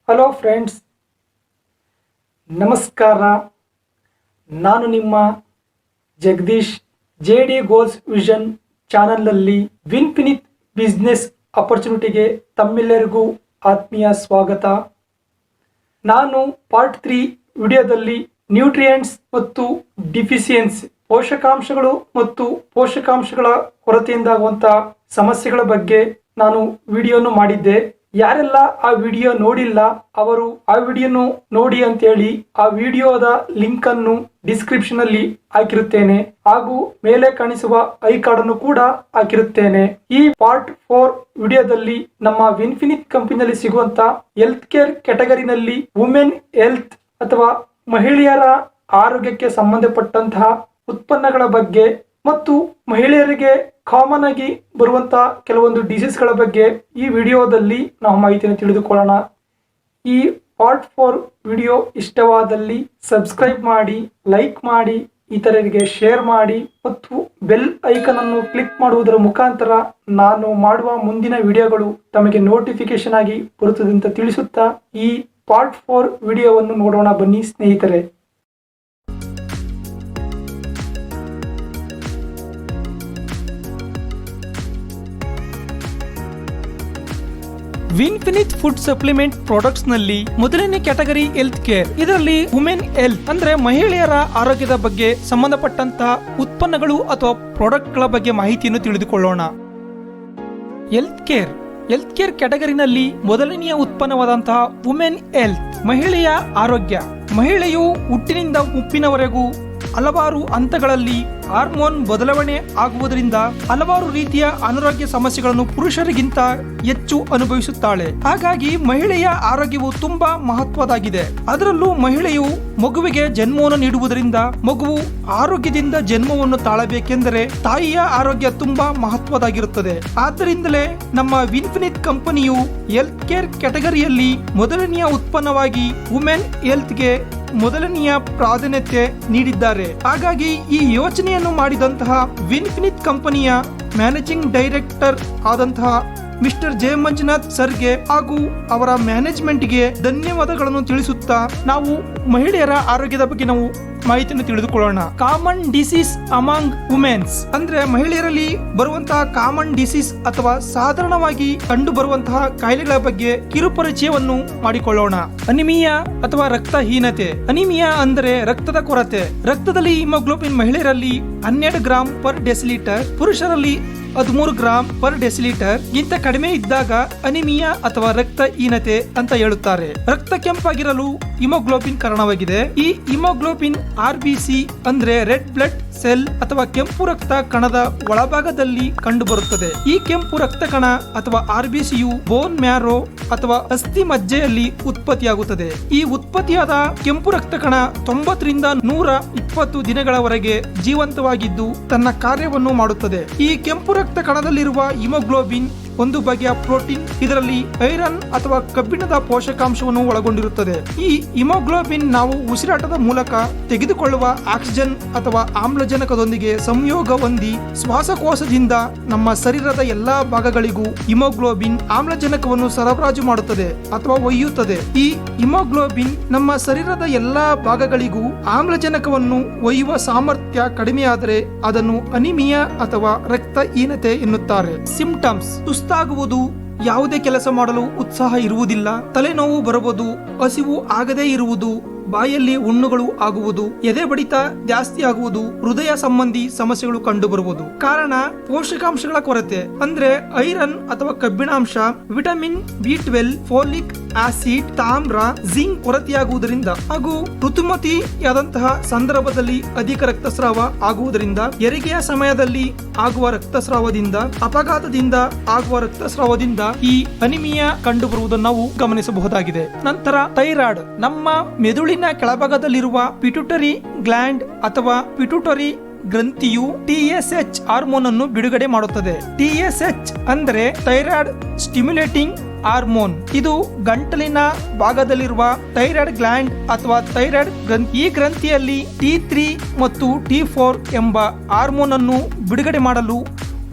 Hello friends, ನಮಸ್ಕಾರ. ನಾನು ನಿಮ್ಮ ಜಗದೀಶ್. JD ಗೋಲ್ಸ್ ವಿಷನ್ ಚಾನಲ್ನಲ್ಲಿ ವಿನ್ಫಿನಿತ್ ಬಿಸ್ನೆಸ್ ಅಪರ್ಚುನಿಟಿಗೆ ತಮ್ಮೆಲ್ಲರಿಗೂ ಆತ್ಮೀಯ ಸ್ವಾಗತ. ನಾನು ಪಾರ್ಟ್ 3 ವಿಡಿಯೋದಲ್ಲಿ ನ್ಯೂಟ್ರಿಯೆಂಟ್ಸ್ ಮತ್ತು ಡಿಫಿಷಿಯನ್ಸಿ, ಪೋಷಕಾಂಶಗಳು ಮತ್ತು ಪೋಷಕಾಂಶಗಳ ಕೊರತೆಯಿಂದಾಗುವಂತಹ ಸಮಸ್ಯೆಗಳ ಬಗ್ಗೆ ನಾನು ವಿಡಿಯೋನು ಮಾಡಿದ್ದೆ. ಯಾರೆಲ್ಲ ಆ ವಿಡಿಯೋ ನೋಡಿಲ್ಲ ಅವರು ಆ ವಿಡಿಯೋನು ನೋಡಿ ಅಂತೇಳಿ ಆ ವಿಡಿಯೋದ ಲಿಂಕ್ ಅನ್ನು ಡಿಸ್ಕ್ರಿಪ್ಷನ್ ಅಲ್ಲಿ ಹಾಕಿರುತ್ತೇನೆ, ಹಾಗೂ ಮೇಲೆ ಕಾಣಿಸುವ ಐ ಕಾರ್ಡ್ ಅನ್ನು ಕೂಡ ಹಾಕಿರುತ್ತೇನೆ. ಈ ಪಾರ್ಟ್ 4 ವಿಡಿಯೋದಲ್ಲಿ ನಮ್ಮ ವಿನ್ಫಿನಿತ್ ಕಂಪನಿಯಲ್ಲಿ ಸಿಗುವಂತ ಹೆಲ್ತ್ ಕೇರ್ ಕ್ಯಾಟಗರಿನಲ್ಲಿ ವುಮೆನ್ ಹೆಲ್ತ್ ಅಥವಾ ಮಹಿಳೆಯರ ಆರೋಗ್ಯಕ್ಕೆ ಸಂಬಂಧಪಟ್ಟಂತಹ ಉತ್ಪನ್ನಗಳ ಬಗ್ಗೆ ಮತ್ತು ಮಹಿಳೆಯರಿಗೆ ಕಾಮನ್ ಆಗಿ ಬರುವಂತಹ ಕೆಲವೊಂದು ಡಿಸೀಸ್ಗಳ ಬಗ್ಗೆ ಈ ವಿಡಿಯೋದಲ್ಲಿ ನಾವು ಮಾಹಿತಿಯನ್ನು ತಿಳಿದುಕೊಳ್ಳೋಣ. ಈ ಪಾರ್ಟ್ 4 ವಿಡಿಯೋ ಇಷ್ಟವಾದಲ್ಲಿ ಸಬ್ಸ್ಕ್ರೈಬ್ ಮಾಡಿ, ಲೈಕ್ ಮಾಡಿ, ಇತರರಿಗೆ ಶೇರ್ ಮಾಡಿ ಮತ್ತು ಬೆಲ್ ಐಕನ್ ಅನ್ನು ಕ್ಲಿಕ್ ಮಾಡುವುದರ ಮುಖಾಂತರ ನಾನು ಮಾಡುವ ಮುಂದಿನ ವಿಡಿಯೋಗಳು ತಮಗೆ ನೋಟಿಫಿಕೇಶನ್ ಆಗಿ ಬರುತ್ತದೆ ಅಂತ ತಿಳಿಸುತ್ತಾ ಈ ಪಾರ್ಟ್ 4 ವಿಡಿಯೋವನ್ನು ನೋಡೋಣ ಬನ್ನಿ ಸ್ನೇಹಿತರೆ. ವಿನ್ಫಿನಿತ್ ಫುಡ್ ಸಪ್ಲಿಮೆಂಟ್ ಪ್ರಾಡಕ್ಟ್ಸ್ ನಲ್ಲಿ ಮೊದಲನೇ ಕ್ಯಾಟಗರಿ ಹೆಲ್ತ್ ಕೇರ್. ಇದರಲ್ಲಿ ವುಮೆನ್ ಹೆಲ್ತ್ ಅಂದ್ರೆ ಮಹಿಳೆಯರ ಆರೋಗ್ಯದ ಬಗ್ಗೆ ಸಂಬಂಧಪಟ್ಟಂತಹ ಉತ್ಪನ್ನಗಳು ಅಥವಾ ಪ್ರಾಡಕ್ಟ್ ಗಳ ಬಗ್ಗೆ ಮಾಹಿತಿಯನ್ನು ತಿಳಿದುಕೊಳ್ಳೋಣ. ಹೆಲ್ತ್ ಕೇರ್ ಕ್ಯಾಟಗರಿನಲ್ಲಿ ಮೊದಲನೆಯ ಉತ್ಪನ್ನವಾದಂತಹ ವುಮೆನ್ ಹೆಲ್ತ್, ಮಹಿಳೆಯ ಆರೋಗ್ಯ. ಮಹಿಳೆಯು ಹುಟ್ಟಿನಿಂದ ಮುಪ್ಪಿನವರೆಗೂ ಹಲವಾರು ಹಂತಗಳಲ್ಲಿ ಹಾರ್ಮೋನ್ ಬದಲಾವಣೆ ಆಗುವುದರಿಂದ ಹಲವಾರು ರೀತಿಯ ಅನಾರೋಗ್ಯ ಸಮಸ್ಯೆಗಳನ್ನು ಪುರುಷರಿಗಿಂತ ಹೆಚ್ಚು ಅನುಭವಿಸುತ್ತಾಳೆ. ಹಾಗಾಗಿ ಮಹಿಳೆಯ ಆರೋಗ್ಯವು ತುಂಬಾ ಮಹತ್ವದಾಗಿದೆ. ಅದರಲ್ಲೂ ಮಹಿಳೆಯು ಮಗುವಿಗೆ ಜನ್ಮವನ್ನು ನೀಡುವುದರಿಂದ ಮಗುವು ಆರೋಗ್ಯದಿಂದ ಜನ್ಮವನ್ನು ತಾಳಬೇಕೆಂದರೆ ತಾಯಿಯ ಆರೋಗ್ಯ ತುಂಬಾ ಮಹತ್ವದಾಗಿರುತ್ತದೆ. ಆದ್ದರಿಂದಲೇ ನಮ್ಮ ವಿನ್ಫಿನಿತ್ ಕಂಪನಿಯು ಹೆಲ್ತ್ ಕೇರ್ ಕ್ಯಾಟಗರಿಯಲ್ಲಿ ಮೊದಲನೆಯ ಉತ್ಪನ್ನವಾಗಿ ವುಮೆನ್ ಹೆಲ್ತ್ಗೆ ಮೊದಲನೆಯ ಪ್ರಾಧಾನ್ಯತೆ ನೀಡಿದ್ದಾರೆ. ಹಾಗಾಗಿ ಈ ಯೋಚನೆಯನ್ನು ಮಾಡಿದಂತಹ ವಿನ್ಫಿನಿತ್ ಕಂಪನಿಯ ಮ್ಯಾನೇಜಿಂಗ್ ಡೈರೆಕ್ಟರ್ ಆದಂತಹ ಮಿಸ್ಟರ್ ಜೆ ಮಂಜುನಾಥ್ ಸರ್ಗೆ ಹಾಗೂ ಅವರ ಮ್ಯಾನೇಜ್ಮೆಂಟ್ಗೆ ಧನ್ಯವಾದಗಳನ್ನು ತಿಳಿಸುತ್ತಾ ನಾವು ಮಹಿಳೆಯರ ಆರೋಗ್ಯದ ಬಗ್ಗೆ ನಾವು ಮಾಹಿತಿಯನ್ನು ತಿಳಿದುಕೊಳ್ಳೋಣ. ಕಾಮನ್ ಡಿಸೀಸ್ ಅಮಾಂಗ್ ವುಮೆನ್ಸ್ ಅಂದ್ರೆ ಮಹಿಳೆಯರಲ್ಲಿ ಬರುವಂತಹ ಕಾಮನ್ ಡಿಸೀಸ್ ಅಥವಾ ಸಾಧಾರಣವಾಗಿ ಕಂಡು ಬರುವಂತಹ ಕಾಯಿಲೆಗಳ ಬಗ್ಗೆ ಕಿರುಪರಿಚಯವನ್ನು ಮಾಡಿಕೊಳ್ಳೋಣ. ಅನಿಮಿಯಾ ಅಥವಾ ರಕ್ತಹೀನತೆ. ಅನಿಮಿಯಾ ಅಂದರೆ ರಕ್ತದ ಕೊರತೆ. ರಕ್ತದಲ್ಲಿ ಹಿಮೋಗ್ಲೋಬಿನ್ ಮಹಿಳೆಯರಲ್ಲಿ 12 ಗ್ರಾಂ ಪರ್ ಡೆಸಿಲೀಟರ್, ಪುರುಷರಲ್ಲಿ 13 ಗ್ರಾಂ ಪರ್ ಡೆಸಿಲೀಟರ್ ಗಿಂತ ಕಡಿಮೆ ಇದ್ದಾಗ ಅನಿಮಿಯಾ ಅಥವಾ ರಕ್ತಹೀನತೆ ಅಂತ ಹೇಳುತ್ತಾರೆ. ರಕ್ತ ಕೆಂಪಾಗಿರಲು ಹಿಮೋಗ್ಲೋಬಿನ್ ಕಾರಣವಾಗಿದೆ. ಈ ಹಿಮೋಗ್ಲೋಬಿನ್ RBC ಅಂದ್ರೆ ರೆಡ್ ಬ್ಲಡ್ ಸೆಲ್ ಅಥವಾ ಕೆಂಪು ರಕ್ತ ಕಣದ ಒಳಭಾಗದಲ್ಲಿ ಕಂಡುಬರುತ್ತದೆ. ಈ ಕೆಂಪು ರಕ್ತ ಕಣ ಅಥವಾ RBCಯು ಬೋನ್ ಮ್ಯಾರೋ ಅಥವಾ ಅಸ್ಥಿ ಮಜ್ಜೆಯಲ್ಲಿ ಉತ್ಪತ್ತಿಯಾಗುತ್ತದೆ. ಈ ಉತ್ಪತ್ತಿಯಾದ ಕೆಂಪು ರಕ್ತ ಕಣ 90 ರಿಂದ 120 ದಿನಗಳವರೆಗೆ ಜೀವಂತವಾಗಿದ್ದು ತನ್ನ ಕಾರ್ಯವನ್ನು ಮಾಡುತ್ತದೆ. ಈ ಕೆಂಪು ರಕ್ತ ಕಣದಲ್ಲಿರುವ ಹಿಮೋಗ್ಲೋಬಿನ್ ಒಂದು ಬಗೆಯ ಪ್ರೋಟೀನ್. ಇದರಲ್ಲಿ ಐರನ್ ಅಥವಾ ಕಬ್ಬಿಣದ ಪೋಷಕಾಂಶವನ್ನು ಒಳಗೊಂಡಿರುತ್ತದೆ. ಈ ಹಿಮೋಗ್ಲೋಬಿನ್ ನಾವು ಉಸಿರಾಟದ ಮೂಲಕ ತೆಗೆದುಕೊಳ್ಳುವ ಆಕ್ಸಿಜನ್ ಅಥವಾ ಆಮ್ಲಜನಕದೊಂದಿಗೆ ಸಂಯೋಗ ಹೊಂದಿ ಶ್ವಾಸಕೋಶದಿಂದ ನಮ್ಮ ಶರೀರದ ಎಲ್ಲಾ ಭಾಗಗಳಿಗೂ ಹಿಮೋಗ್ಲೋಬಿನ್ ಆಮ್ಲಜನಕವನ್ನು ಸರಬರಾಜು ಮಾಡುತ್ತದೆ ಅಥವಾ ಒಯ್ಯುತ್ತದೆ. ಈ ಹಿಮೋಗ್ಲೋಬಿನ್ ನಮ್ಮ ಶರೀರದ ಎಲ್ಲಾ ಭಾಗಗಳಿಗೂ ಆಮ್ಲಜನಕವನ್ನು ಒಯ್ಯುವ ಸಾಮರ್ಥ್ಯ ಕಡಿಮೆಯಾದರೆ ಅದನ್ನು ಅನಿಮಿಯಾ ಅಥವಾ ರಕ್ತಹೀನತೆ ಎನ್ನುತ್ತಾರೆ. ಸಿಂಪ್ಟಮ್ಸ್: ಸುಸ್ತಾಗುವುದು, ಯಾವುದೇ ಕೆಲಸ ಮಾಡಲು ಉತ್ಸಾಹ ಇರುವುದಿಲ್ಲ, ತಲೆನೋವು ಬರಬಹುದು, ಹಸಿವು ಆಗದೇ ಇರುವುದು, ಬಾಯಲ್ಲಿ ಹುಣ್ಣುಗಳು ಆಗುವುದು, ಎದೆ ಬಡಿತ ಜಾಸ್ತಿ ಆಗುವುದು, ಹೃದಯ ಸಂಬಂಧಿ ಸಮಸ್ಯೆಗಳು ಕಂಡು ಬರುವುದು. ಕಾರಣ ಪೋಷಕಾಂಶಗಳ ಕೊರತೆ ಅಂದ್ರೆ ಐರನ್ ಅಥವಾ ಕಬ್ಬಿಣಾಂಶ, ವಿಟಮಿನ್ B12, ಫೋಲಿಕ್ ಆಸಿಡ್, ತಾಮ್ರ, ಜಿಂಕ್ ಕೊರತೆಯಾಗುವುದರಿಂದ ಹಾಗೂ ಋತುಮತಿಯಾದಂತಹ ಸಂದರ್ಭದಲ್ಲಿ ಅಧಿಕ ರಕ್ತಸ್ರಾವ ಆಗುವುದರಿಂದ, ಹೆರಿಗೆಯ ಸಮಯದಲ್ಲಿ ಆಗುವ ರಕ್ತಸ್ರಾವದಿಂದ, ಅಪಘಾತದಿಂದ ಆಗುವ ರಕ್ತಸ್ರಾವದಿಂದ ಈ ಅನಿಮಿಯಾ ಕಂಡು ಬರುವುದನ್ನು ನಾವು ಗಮನಿಸಬಹುದಾಗಿದೆ. ನಂತರ ಥೈರಾಯ್ಡ್. ನಮ್ಮ ಮೆದುಳಿನ ಕೆಳಭಾಗದಲ್ಲಿರುವ ಪಿಟ್ಯೂಟರಿ ಗ್ಲ್ಯಾಂಡ್ ಅಥವಾ ಪಿಟ್ಯೂಟರಿ ಗ್ರಂಥಿಯು TSH ಹಾರ್ಮೋನ್ ಅನ್ನು ಬಿಡುಗಡೆ ಮಾಡುತ್ತದೆ. TSH ಅಂದರೆ ಥೈರಾಯ್ಡ್ ಸ್ಟಿಮ್ಯುಲೇಟಿಂಗ್ ಹಾರ್ಮೋನ್. ಇದು ಗಂಟಲಿನ ಭಾಗದಲ್ಲಿರುವ ಥೈರಾಯ್ಡ್ ಗ್ಲ್ಯಾಂಡ್ ಅಥವಾ ಥೈರಾಯ್ಡ್ ಗ್ರಂಥಿ. ಈ ಗ್ರಂಥಿಯಲ್ಲಿ T3 ಮತ್ತು T4 ಎಂಬ ಹಾರ್ಮೋನ್ ಅನ್ನು ಬಿಡುಗಡೆ ಮಾಡಲು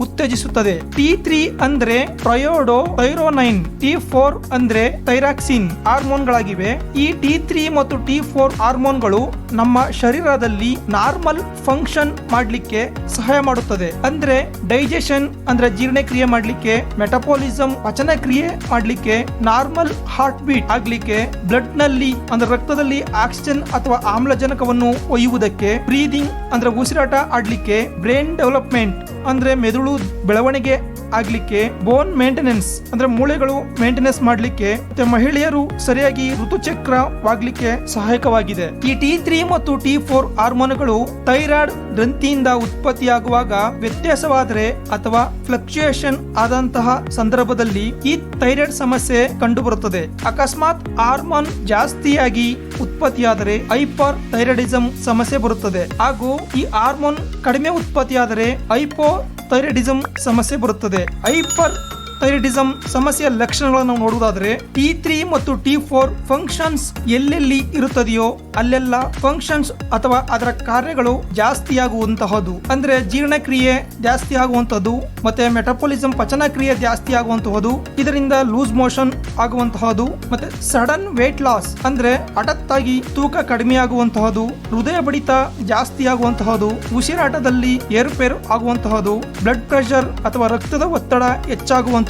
ಉತ್ತೇಜಿಸುತ್ತದೆ. T3 ಅಂದ್ರೆ ಥೈರೋನೈನ್, T4 ಅಂದ್ರೆ ಥೈರಾಕ್ಸಿನ್ ಹಾರ್ಮೋನ್ಗಳಾಗಿವೆ. ಈ T3 ಮತ್ತು T4 ಹಾರ್ಮೋನ್ಗಳು ನಮ್ಮ ಶರೀರದಲ್ಲಿ ನಾರ್ಮಲ್ ಫಂಕ್ಷನ್ ಮಾಡ್ಲಿಕ್ಕೆ ಸಹಾಯ ಮಾಡುತ್ತದೆ. ಅಂದ್ರೆ ಡೈಜೆಷನ್ ಅಂದ್ರೆ ಜೀರ್ಣಕ್ರಿಯೆ ಮಾಡ್ಲಿಕ್ಕೆ, ಮೆಟಬಾಲಿಸಂ ಪಚನ ಕ್ರಿಯೆ ಮಾಡ್ಲಿಕ್ಕೆ, ನಾರ್ಮಲ್ ಹಾರ್ಟ್ ಬೀಟ್ ಆಗ್ಲಿಕ್ಕೆ, ಬ್ಲಡ್ ನಲ್ಲಿ ಅಂದ್ರೆ ರಕ್ತದಲ್ಲಿ ಆಕ್ಸಿಜನ್ ಅಥವಾ ಆಮ್ಲಜನಕವನ್ನು ಒಯ್ಯುವುದಕ್ಕೆ, ಬ್ರೀದಿಂಗ್ ಅಂದ್ರೆ ಉಸಿರಾಟ ಆಡ್ಲಿಕ್ಕೆ, ಬ್ರೈನ್ ಡೆವಲಪ್ಮೆಂಟ್ ಅಂದ್ರೆ ಮೆದುಳು ಬೆಳವಣಿಗೆ ಆಗ್ಲಿಕ್ಕೆ, ಬೋನ್ ಮೇಂಟೆನೆನ್ಸ್ ಅಂದ್ರೆ ಮೂಳೆಗಳು ಮೇಂಟೆನೆನ್ಸ್ ಮಾಡ್ಲಿಕ್ಕೆ, ಮತ್ತೆ ಮಹಿಳೆಯರು ಸರಿಯಾಗಿ ಋತುಚಕ್ರವಾಗ್ಲಿಕ್ಕೆ ಸಹಾಯಕವಾಗಿದೆ. ಈ T3 ಮತ್ತು T4 ಹಾರ್ಮೋನ್ಗಳು ಥೈರಾಯ್ಡ್ ಗ್ರಂಥಿಯಿಂದ ಉತ್ಪತ್ತಿಯಾಗುವಾಗ ವ್ಯತ್ಯಾಸವಾದರೆ ಅಥವಾ ಫ್ಲಕ್ಚುಯೇಷನ್ ಆದಂತಹ ಸಂದರ್ಭದಲ್ಲಿ ಈ ಥೈರಾಯ್ಡ್ ಸಮಸ್ಯೆ ಕಂಡುಬರುತ್ತದೆ. ಅಕಸ್ಮಾತ್ ಹಾರ್ಮೋನ್ ಜಾಸ್ತಿಯಾಗಿ ಉತ್ಪತ್ತಿಯಾದರೆ ಹೈಪರ್ ಥೈರಾಯ್ಡಿಸಂ ಸಮಸ್ಯೆ ಬರುತ್ತದೆ. ಹಾಗೂ ಈ ಹಾರ್ಮೋನ್ ಕಡಿಮೆ ಉತ್ಪತ್ತಿಯಾದರೆ ಹೈಪೋ ಥೈರಾಯ್ಡಿಸಂ ಸಮಸ್ಯೆ ಬರುತ್ತದೆ. ಹೈಪರ್ ಥೈರಾಯ್ಡಿಸಂ ಸಮಸ್ಯೆಯ ಲಕ್ಷಣಗಳನ್ನು ನಾವು ನೋಡುವುದಾದರೆ T3 ಮತ್ತು T4 ಫಂಕ್ಷನ್ಸ್ ಎಲ್ಲೆಲ್ಲಿ ಇರುತ್ತದೆಯೋ ಅಲ್ಲೆಲ್ಲ ಫಂಕ್ಷನ್ಸ್ ಅಥವಾ ಅದರ ಕಾರ್ಯಗಳು ಜಾಸ್ತಿಯಾಗುವಂತಹದ್ದು. ಅಂದ್ರೆ ಜೀರ್ಣಕ್ರಿಯೆ ಜಾಸ್ತಿ ಆಗುವಂತದ್ದು, ಮತ್ತೆ ಮೆಟಬಾಲಿಸಂ ಪಚನ ಕ್ರಿಯೆ ಜಾಸ್ತಿ ಆಗುವಂತಹದ್ದು, ಇದರಿಂದ ಲೂಸ್ ಮೋಷನ್ ಆಗುವಂತಹದ್ದು, ಮತ್ತೆ ಸಡನ್ ವೇಟ್ ಲಾಸ್ ಅಂದ್ರೆ ಹಠಾತ್ತಾಗಿ ತೂಕ ಕಡಿಮೆ ಆಗುವಂತಹದ್ದು, ಹೃದಯ ಬಡಿತ ಜಾಸ್ತಿ ಆಗುವಂತಹದ್ದು, ಉಸಿರಾಟದಲ್ಲಿ ಏರುಪೇರು ಆಗುವಂತಹದ್ದು, ಬ್ಲಡ್ ಪ್ರೆಷರ್ ಅಥವಾ ರಕ್ತದ ಒತ್ತಡ ಹೆಚ್ಚಾಗುವಂತಹದ್ದು,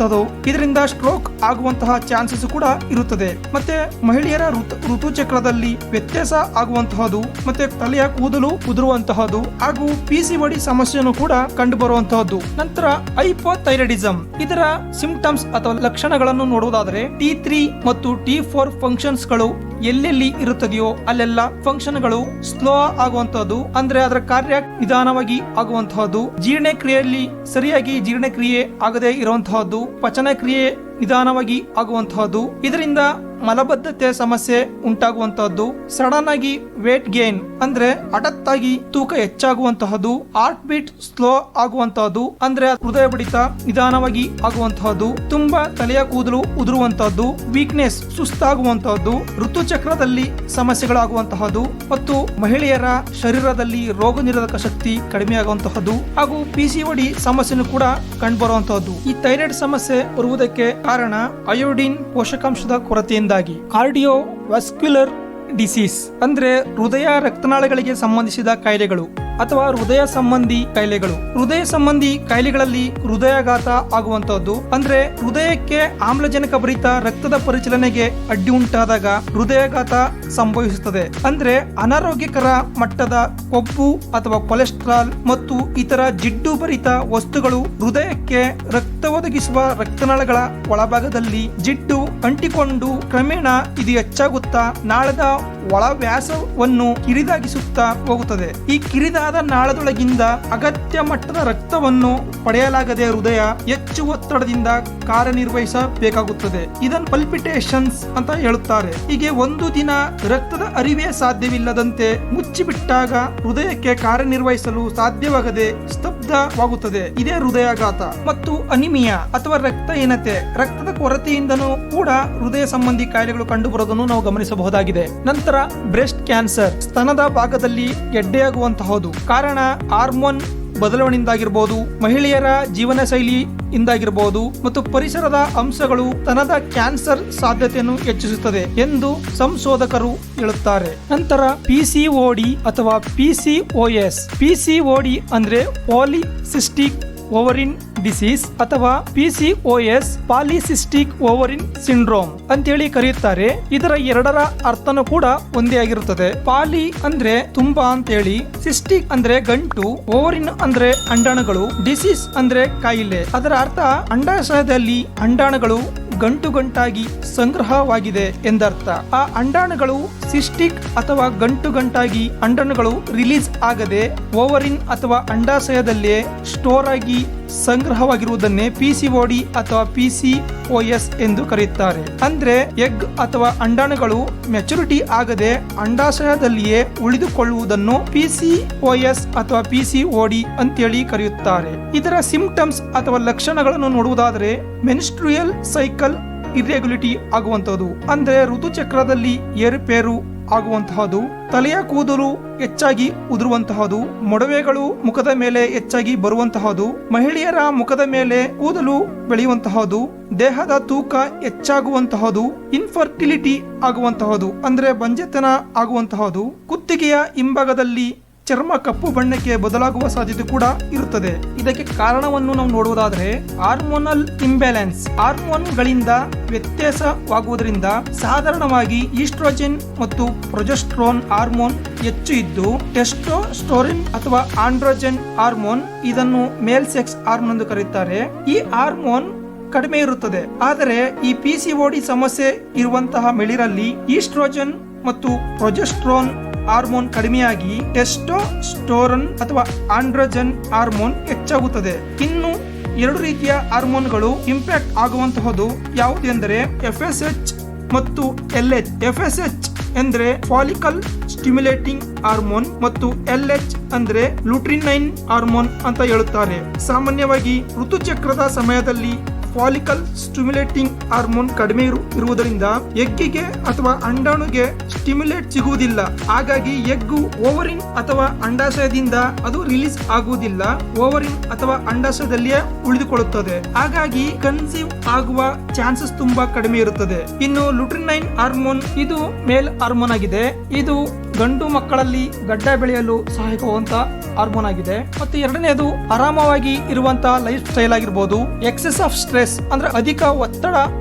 ಇದರಿಂದ ಸ್ಟ್ರೋಕ್ ಆಗುವಂತಹ ಚಾನ್ಸಸ್ ಕೂಡ ಇರುತ್ತದೆ. ಮತ್ತೆ ಮಹಿಳೆಯರ ಋತುಚಕ್ರದಲ್ಲಿ ವ್ಯತ್ಯಾಸ ಆಗುವಂತಹದ್ದು, ಮತ್ತೆ ತಲೆಯ ಕೂದಲು ಉದುರುವಂತಹದ್ದು, ಹಾಗೂ PCOD ಸಮಸ್ಯೆಯನ್ನು ಕೂಡ ಕಂಡು ಬರುವಂತಹದ್ದು. ನಂತರ ಹೈಪೋಥೈರಾಯ್ಡಿಸಂ, ಇದರ ಸಿಂಪ್ಟಮ್ಸ್ ಅಥವಾ ಲಕ್ಷಣಗಳನ್ನು ನೋಡುವುದಾದರೆ T3 ಮತ್ತು T4 ಫಂಕ್ಷನ್ಸ್ ಗಳು ಎಲ್ಲೆಲ್ಲಿ ಇರುತ್ತದೆಯೋ ಅಲ್ಲೆಲ್ಲ ಫಂಕ್ಷನ್ ಗಳು ಸ್ಲೋ ಆಗುವಂತಹದ್ದು, ಅಂದ್ರೆ ಅದರ ಕಾರ್ಯ ನಿಧಾನವಾಗಿ ಆಗುವಂತಹದ್ದು, ಜೀರ್ಣಕ್ರಿಯೆಯಲ್ಲಿ ಸರಿಯಾಗಿ ಜೀರ್ಣಕ್ರಿಯೆ ಆಗದೆ ಇರುವಂತಹದ್ದು, ಪಚನ ಕ್ರಿಯೆ ನಿಧಾನವಾಗಿ ಆಗುವಂತಹದ್ದು, ಇದರಿಂದ ಮಲಬದ್ಧತೆ ಸಮಸ್ಯೆ ಉಂಟಾಗುವಂತಹದ್ದು, ಸಡನ್ ಆಗಿ ವೇಟ್ ಗೇನ್ ಅಂದ್ರೆ ಹಠಾತ್ತಾಗಿ ತೂಕ ಹೆಚ್ಚಾಗುವಂತಹದ್ದು, ಹಾರ್ಟ್ ಬೀಟ್ ಸ್ಲೋ ಆಗುವಂತಹದ್ದು ಅಂದ್ರೆ ಹೃದಯ ಬಡಿತ ನಿಧಾನವಾಗಿ ಆಗುವಂತಹದ್ದು, ತುಂಬಾ ತಲೆಯ ಕೂದಲು ಉದುರುವಂತಹದ್ದು, ವೀಕ್ನೆಸ್ ಸುಸ್ತಾಗುವಂತಹದ್ದು, ಋತುಚಕ್ರದಲ್ಲಿ ಸಮಸ್ಯೆಗಳಾಗುವಂತಹದ್ದು, ಮತ್ತು ಮಹಿಳೆಯರ ಶರೀರದಲ್ಲಿ ರೋಗ ನಿರೋಧಕ ಶಕ್ತಿ ಕಡಿಮೆ ಆಗುವಂತಹದ್ದು, ಹಾಗೂ PCOD ಸಮಸ್ಯೆನೂ ಕೂಡ ಕಂಡುಬರುವಂತಹದ್ದು. ಈ ಥೈರಾಯ್ಡ್ ಸಮಸ್ಯೆ ಬರುವುದಕ್ಕೆ ಕಾರಣ ಅಯೋಡಿನ್ ಪೋಷಕಾಂಶದ ಕೊರತೆಯಿಂದಾಗಿ. ಕಾರ್ಡಿಯೋವಾಸ್ಕ್ಯುಲರ್ ಡಿಸೀಸ್ ಅಂದ್ರೆ ಹೃದಯ ರಕ್ತನಾಳಗಳಿಗೆ ಸಂಬಂಧಿಸಿದ ಕಾಯಿಲೆಗಳು ಅಥವಾ ಹೃದಯ ಸಂಬಂಧಿ ಕಾಯಿಲೆಗಳು. ಹೃದಯ ಸಂಬಂಧಿ ಕಾಯಿಲೆಗಳಲ್ಲಿ ಹೃದಯಾಘಾತ ಆಗುವಂತಹದ್ದು, ಅಂದ್ರೆ ಹೃದಯಕ್ಕೆ ಆಮ್ಲಜನಕ ಭರಿತ ರಕ್ತದ ಪರಿಚಲನೆಗೆ ಅಡ್ಡಿ ಉಂಟಾದಾಗ ಹೃದಯಾಘಾತ ಸಂಭವಿಸುತ್ತದೆ. ಅಂದ್ರೆ ಅನಾರೋಗ್ಯಕರ ಮಟ್ಟದ ಕೊಬ್ಬು ಅಥವಾ ಕೊಲೆಸ್ಟ್ರಾಲ್ ಮತ್ತು ಇತರ ಜಿಡ್ಡು ಭರಿತ ವಸ್ತುಗಳು ಹೃದಯಕ್ಕೆ ರಕ್ತ ಒದಗಿಸುವ ರಕ್ತನಾಳಗಳ ಒಳಭಾಗದಲ್ಲಿ ಜಿಡ್ಡು ಅಂಟಿಕೊಂಡು ಕ್ರಮೇಣ ಇದು ಹೆಚ್ಚಾಗುತ್ತಾ ನಾಳದ ಒಳ ವ್ಯಾಸವನ್ನು ಕಿರಿದಾಗಿಸುತ್ತಾ ಹೋಗುತ್ತದೆ. ಈ ಕಿರಿದಾದ ನಾಳದೊಳಗಿಂದ ಅಗತ್ಯ ಮಟ್ಟದ ರಕ್ತವನ್ನು ಪಡೆಯಲಾಗದೆ ಹೃದಯ ಹೆಚ್ಚು ಒತ್ತಡದಿಂದ ಕಾರ್ಯನಿರ್ವಹಿಸಬೇಕಾಗುತ್ತದೆ. ಇದನ್ನು ಪಲ್ಪಿಟೇಷನ್ಸ್ ಅಂತ ಹೇಳುತ್ತಾರೆ. ಹೀಗೆ ಒಂದು ದಿನ ರಕ್ತದ ಅರಿವೇ ಸಾಧ್ಯವಿಲ್ಲದಂತೆ ಮುಚ್ಚಿಬಿಟ್ಟಾಗ ಹೃದಯಕ್ಕೆ ಕಾರ್ಯನಿರ್ವಹಿಸಲು ಸಾಧ್ಯವಾಗದೆ ಸ್ತಬ್ಧವಾಗುತ್ತದೆ. ಇದೇ ಹೃದಯಾಘಾತ. ಮತ್ತು ಅನಿಮಿಯಾ ಅಥವಾ ರಕ್ತಹೀನತೆ, ರಕ್ತದ ಕೊರತೆಯಿಂದನೂ ಕೂಡ ಹೃದಯ ಸಂಬಂಧಿ ಕಾಯಿಲೆಗಳು ಕಂಡುಬರುವುದನ್ನು ನಾವು ಗಮನಿಸಬಹುದಾಗಿದೆ. ನಂತರ ಬ್ರೆಸ್ಟ್ ಕ್ಯಾನ್ಸರ್, ಸ್ತನದ ಭಾಗದಲ್ಲಿ ಗೆಡ್ಡೆಯಾಗುವಂತಹದ್ದು. ಕಾರಣ ಹಾರ್ಮೋನ್ ಬದಲಾವಣೆಯಿಂದಾಗಿರಬಹುದು, ಮಹಿಳೆಯರ ಜೀವನ ಶೈಲಿ ಇಂದಾಗಿರಬಹುದು, ಮತ್ತು ಪರಿಸರದ ಅಂಶಗಳು ಸ್ತನದ ಕ್ಯಾನ್ಸರ್ ಸಾಧ್ಯತೆಯನ್ನು ಹೆಚ್ಚಿಸುತ್ತದೆ ಎಂದು ಸಂಶೋಧಕರು ಹೇಳುತ್ತಾರೆ. ನಂತರ PCOD ಅಥವಾ PCOS. PCOD ಅಂದ್ರೆ ಪಾಲಿಸಿಸ್ಟಿಕ್ ಓವರಿನ್ ಡಿಸೀಸ್ ಅಥವಾ PCOS ಪಾಲಿಸಿಸ್ಟಿಕ್ ಓವರಿನ್ ಸಿಂಡ್ರೋಮ್ ಅಂತೇಳಿ ಕರೆಯುತ್ತಾರೆ. ಇದರ ಎರಡರ ಅರ್ಥನೂ ಕೂಡ ಒಂದೇ ಆಗಿರುತ್ತದೆ. ಪಾಲಿ ಅಂದ್ರೆ ತುಂಬಾ ಅಂತೇಳಿ, ಸಿಸ್ಟಿಕ್ ಅಂದ್ರೆ ಗಂಟು, ಓವರಿನ್ ಅಂದ್ರೆ ಅಂಡಾಣುಗಳು, ಡಿಸೀಸ್ ಅಂದ್ರೆ ಕಾಯಿಲೆ. ಅದರ ಅರ್ಥ ಅಂಡಾಶಯದಲ್ಲಿ ಅಂಡಾಣುಗಳು ಗಂಟು ಗಂಟಾಗಿ ಸಂಗ್ರಹವಾಗಿದೆ ಎಂದರ್ಥ. ಆ ಅಂಡಾಣುಗಳು ಸಿಸ್ಟಿಕ್ ಅಥವಾ ಗಂಟು ಗಂಟಾಗಿ ಅಂಡಾಣುಗಳು ರಿಲೀಸ್ ಆಗದೆ ಓವರಿನ್ ಅಥವಾ ಅಂಡಾಶಯದಲ್ಲೇ ಸ್ಟೋರ್ ಆಗಿ ಸಂಗ್ರಹವಾಗಿರುವುದನ್ನೇ PCOD ಅಥವಾ PCOS ಎಂದು ಕರೆಯುತ್ತಾರೆ. ಅಂದ್ರೆ ಎಗ್ ಅಥವಾ ಅಂಡಾಣುಗಳು ಮೆಚುರಿಟಿ ಆಗದೆ ಅಂಡಾಶಯದಲ್ಲಿಯೇ ಉಳಿದುಕೊಳ್ಳುವುದನ್ನು PCOS ಅಥವಾ PCOD ಅಂತೇಳಿ ಕರೆಯುತ್ತಾರೆ. ಇದರ ಸಿಂಪ್ಟಮ್ಸ್ ಅಥವಾ ಲಕ್ಷಣಗಳನ್ನು ನೋಡುವುದಾದರೆ ಮೆನ್ಸ್ಟ್ರುಯಲ್ ಸೈಕಲ್ ಇರ್ರೆಗ್ಯುಲಿಟಿ ಆಗುವಂತದ್ದು, ಅಂದ್ರೆ ಋತುಚಕ್ರದಲ್ಲಿ ಏರುಪೇರು ಆಗುವಂತಹದ್ದು, ತಲೆಯ ಕೂದಲು ಹೆಚ್ಚಾಗಿ ಉದುರುವಂತಹದ್ದು, ಮೊಡವೆಗಳು ಮುಖದ ಮೇಲೆ ಹೆಚ್ಚಾಗಿ ಬರುವಂತಹದ್ದು, ಮಹಿಳೆಯರ ಮುಖದ ಮೇಲೆ ಕೂದಲು ಬೆಳೆಯುವಂತಹದ್ದು, ದೇಹದ ತೂಕ ಹೆಚ್ಚಾಗುವಂತಹದ್ದು, ಇನ್ಫರ್ಟಿಲಿಟಿ ಆಗುವಂತಹದ್ದು ಅಂದ್ರೆ ಬಂಜೆತನ ಆಗುವಂತಹದ್ದು, ಕುತ್ತಿಗೆಯ ಹಿಂಭಾಗದಲ್ಲಿ ಚರ್ಮ ಕಪ್ಪು ಬಣ್ಣಕ್ಕೆ ಬದಲಾಗುವ ಸಾಧ್ಯತೆ ಕೂಡ ಇರುತ್ತದೆ. ಇದಕ್ಕೆ ಕಾರಣವನ್ನು ನಾವು ನೋಡುವುದಾದ್ರೆ ಹಾರ್ಮೋನಲ್ ಇಂಬ್ಯಾಲೆನ್ಸ್. ಹಾರ್ಮೋನ್ಗಳಿಂದ ವ್ಯತ್ಯಾಸವಾಗುವುದರಿಂದ ಸಾಧಾರಣವಾಗಿ ಈಸ್ಟ್ರೋಜನ್ ಮತ್ತು ಪ್ರೊಜೆಸ್ಟ್ರೋನ್ ಹಾರ್ಮೋನ್ ಹೆಚ್ಚು ಇದ್ದು, ಟೆಸ್ಟೋಸ್ಟೆರೋನ್ ಅಥವಾ ಆಂಡ್ರೋಜನ್ ಹಾರ್ಮೋನ್, ಇದನ್ನು ಮೇಲ್ ಸೆಕ್ಸ್ ಹಾರ್ಮೋನ್ ಎಂದು ಕರೆಯುತ್ತಾರೆ, ಈ ಹಾರ್ಮೋನ್ ಕಡಿಮೆ ಇರುತ್ತದೆ. ಆದರೆ ಈ PCOD ಸಮಸ್ಯೆ ಇರುವಂತಹ ಮಹಿಳೆಯರಲ್ಲಿ ಈಸ್ಟ್ರೋಜನ್ ಮತ್ತು ಪ್ರೊಜೆಸ್ಟ್ರೋನ್ ಹಾರ್ಮೋನ್ ಕಡಿಮೆಯಾಗಿ ಟೆಸ್ಟೋಸ್ಟೆರೋನ್ ಅಥವಾ ಆಂಡ್ರೋಜನ್ ಹಾರ್ಮೋನ್ ಹೆಚ್ಚಾಗುತ್ತದೆ. ಇನ್ನು ಎರಡು ರೀತಿಯ ಹಾರ್ಮೋನ್ಗಳು ಇಂಪ್ಯಾಕ್ಟ್ ಆಗುವಂತಹದ್ದು ಯಾವುದೆಂದರೆ FSH ಮತ್ತು LH. FSH ಅಂದ್ರೆ ಫಾಲಿಕಲ್ ಸ್ಟಿಮ್ಯುಲೇಟಿಂಗ್ ಹಾರ್ಮೋನ್ ಮತ್ತು LH ಅಂದ್ರೆ ಲುಟ್ರಿನೈನ್ ಹಾರ್ಮೋನ್ ಅಂತ ಹೇಳುತ್ತಾರೆ. ಸಾಮಾನ್ಯವಾಗಿ ಋತುಚಕ್ರದ ಸಮಯದಲ್ಲಿ ಫಾಲಿಕಲ್ ಸ್ಟಿಮ್ಯುಲೇಟಿಂಗ್ ಹಾರ್ಮೋನ್ ಕಡಿಮೆ ಇರುವುದರಿಂದ ಎಗ್ಗಿಗೆ ಅಥವಾ ಅಂಡಾಣುಗೆ ಸ್ಟಿಮ್ಯುಲೇಟ್ ಸಿಗುವುದಿಲ್ಲ. ಹಾಗಾಗಿ ಎಗ್ಗು ಓವರಿನ್ ಅಥವಾ ಅಂಡಾಶಯದಿಂದ ಅದು ರಿಲೀಸ್ ಆಗುವುದಿಲ್ಲ, ಓವರಿನ್ ಅಥವಾ ಅಂಡಾಶಯದಲ್ಲಿಯೇ ಉಳಿದುಕೊಳ್ಳುತ್ತದೆ. ಹಾಗಾಗಿ ಕನ್ಸೀವ್ ಆಗುವ ಚಾನ್ಸಸ್ ತುಂಬಾ ಕಡಿಮೆ ಇರುತ್ತದೆ. ಇನ್ನು ಲುಟ್ರಿನೈನ್ ಹಾರ್ಮೋನ್ ಇದು ಮೇಲ್ ಹಾರ್ಮೋನ್ ಆಗಿದೆ. ಇದು ಗಂಡು ಮಕ್ಕಳಲ್ಲಿ ಗಡ್ಡ ಬೆಳೆಯಲು ಸಹಾಯಕವಾಗುವಂತ ಹಾರ್ಮೋನ್ ಆಗಿದೆ. ಮತ್ತು ಎರಡನೇದು ಆರಾಮವಾಗಿ ಇರುವಂತಹ ಲೈಫ್ ಸ್ಟೈಲ್ ಆಗಿರ್ಬೋದು, ಎಕ್ಸೆಸ್ ಆಫ್ ಸ್ಟ್ರೆಸ್ ಅಂದ್ರೆ ಅಧಿಕ ಒತ್ತಡ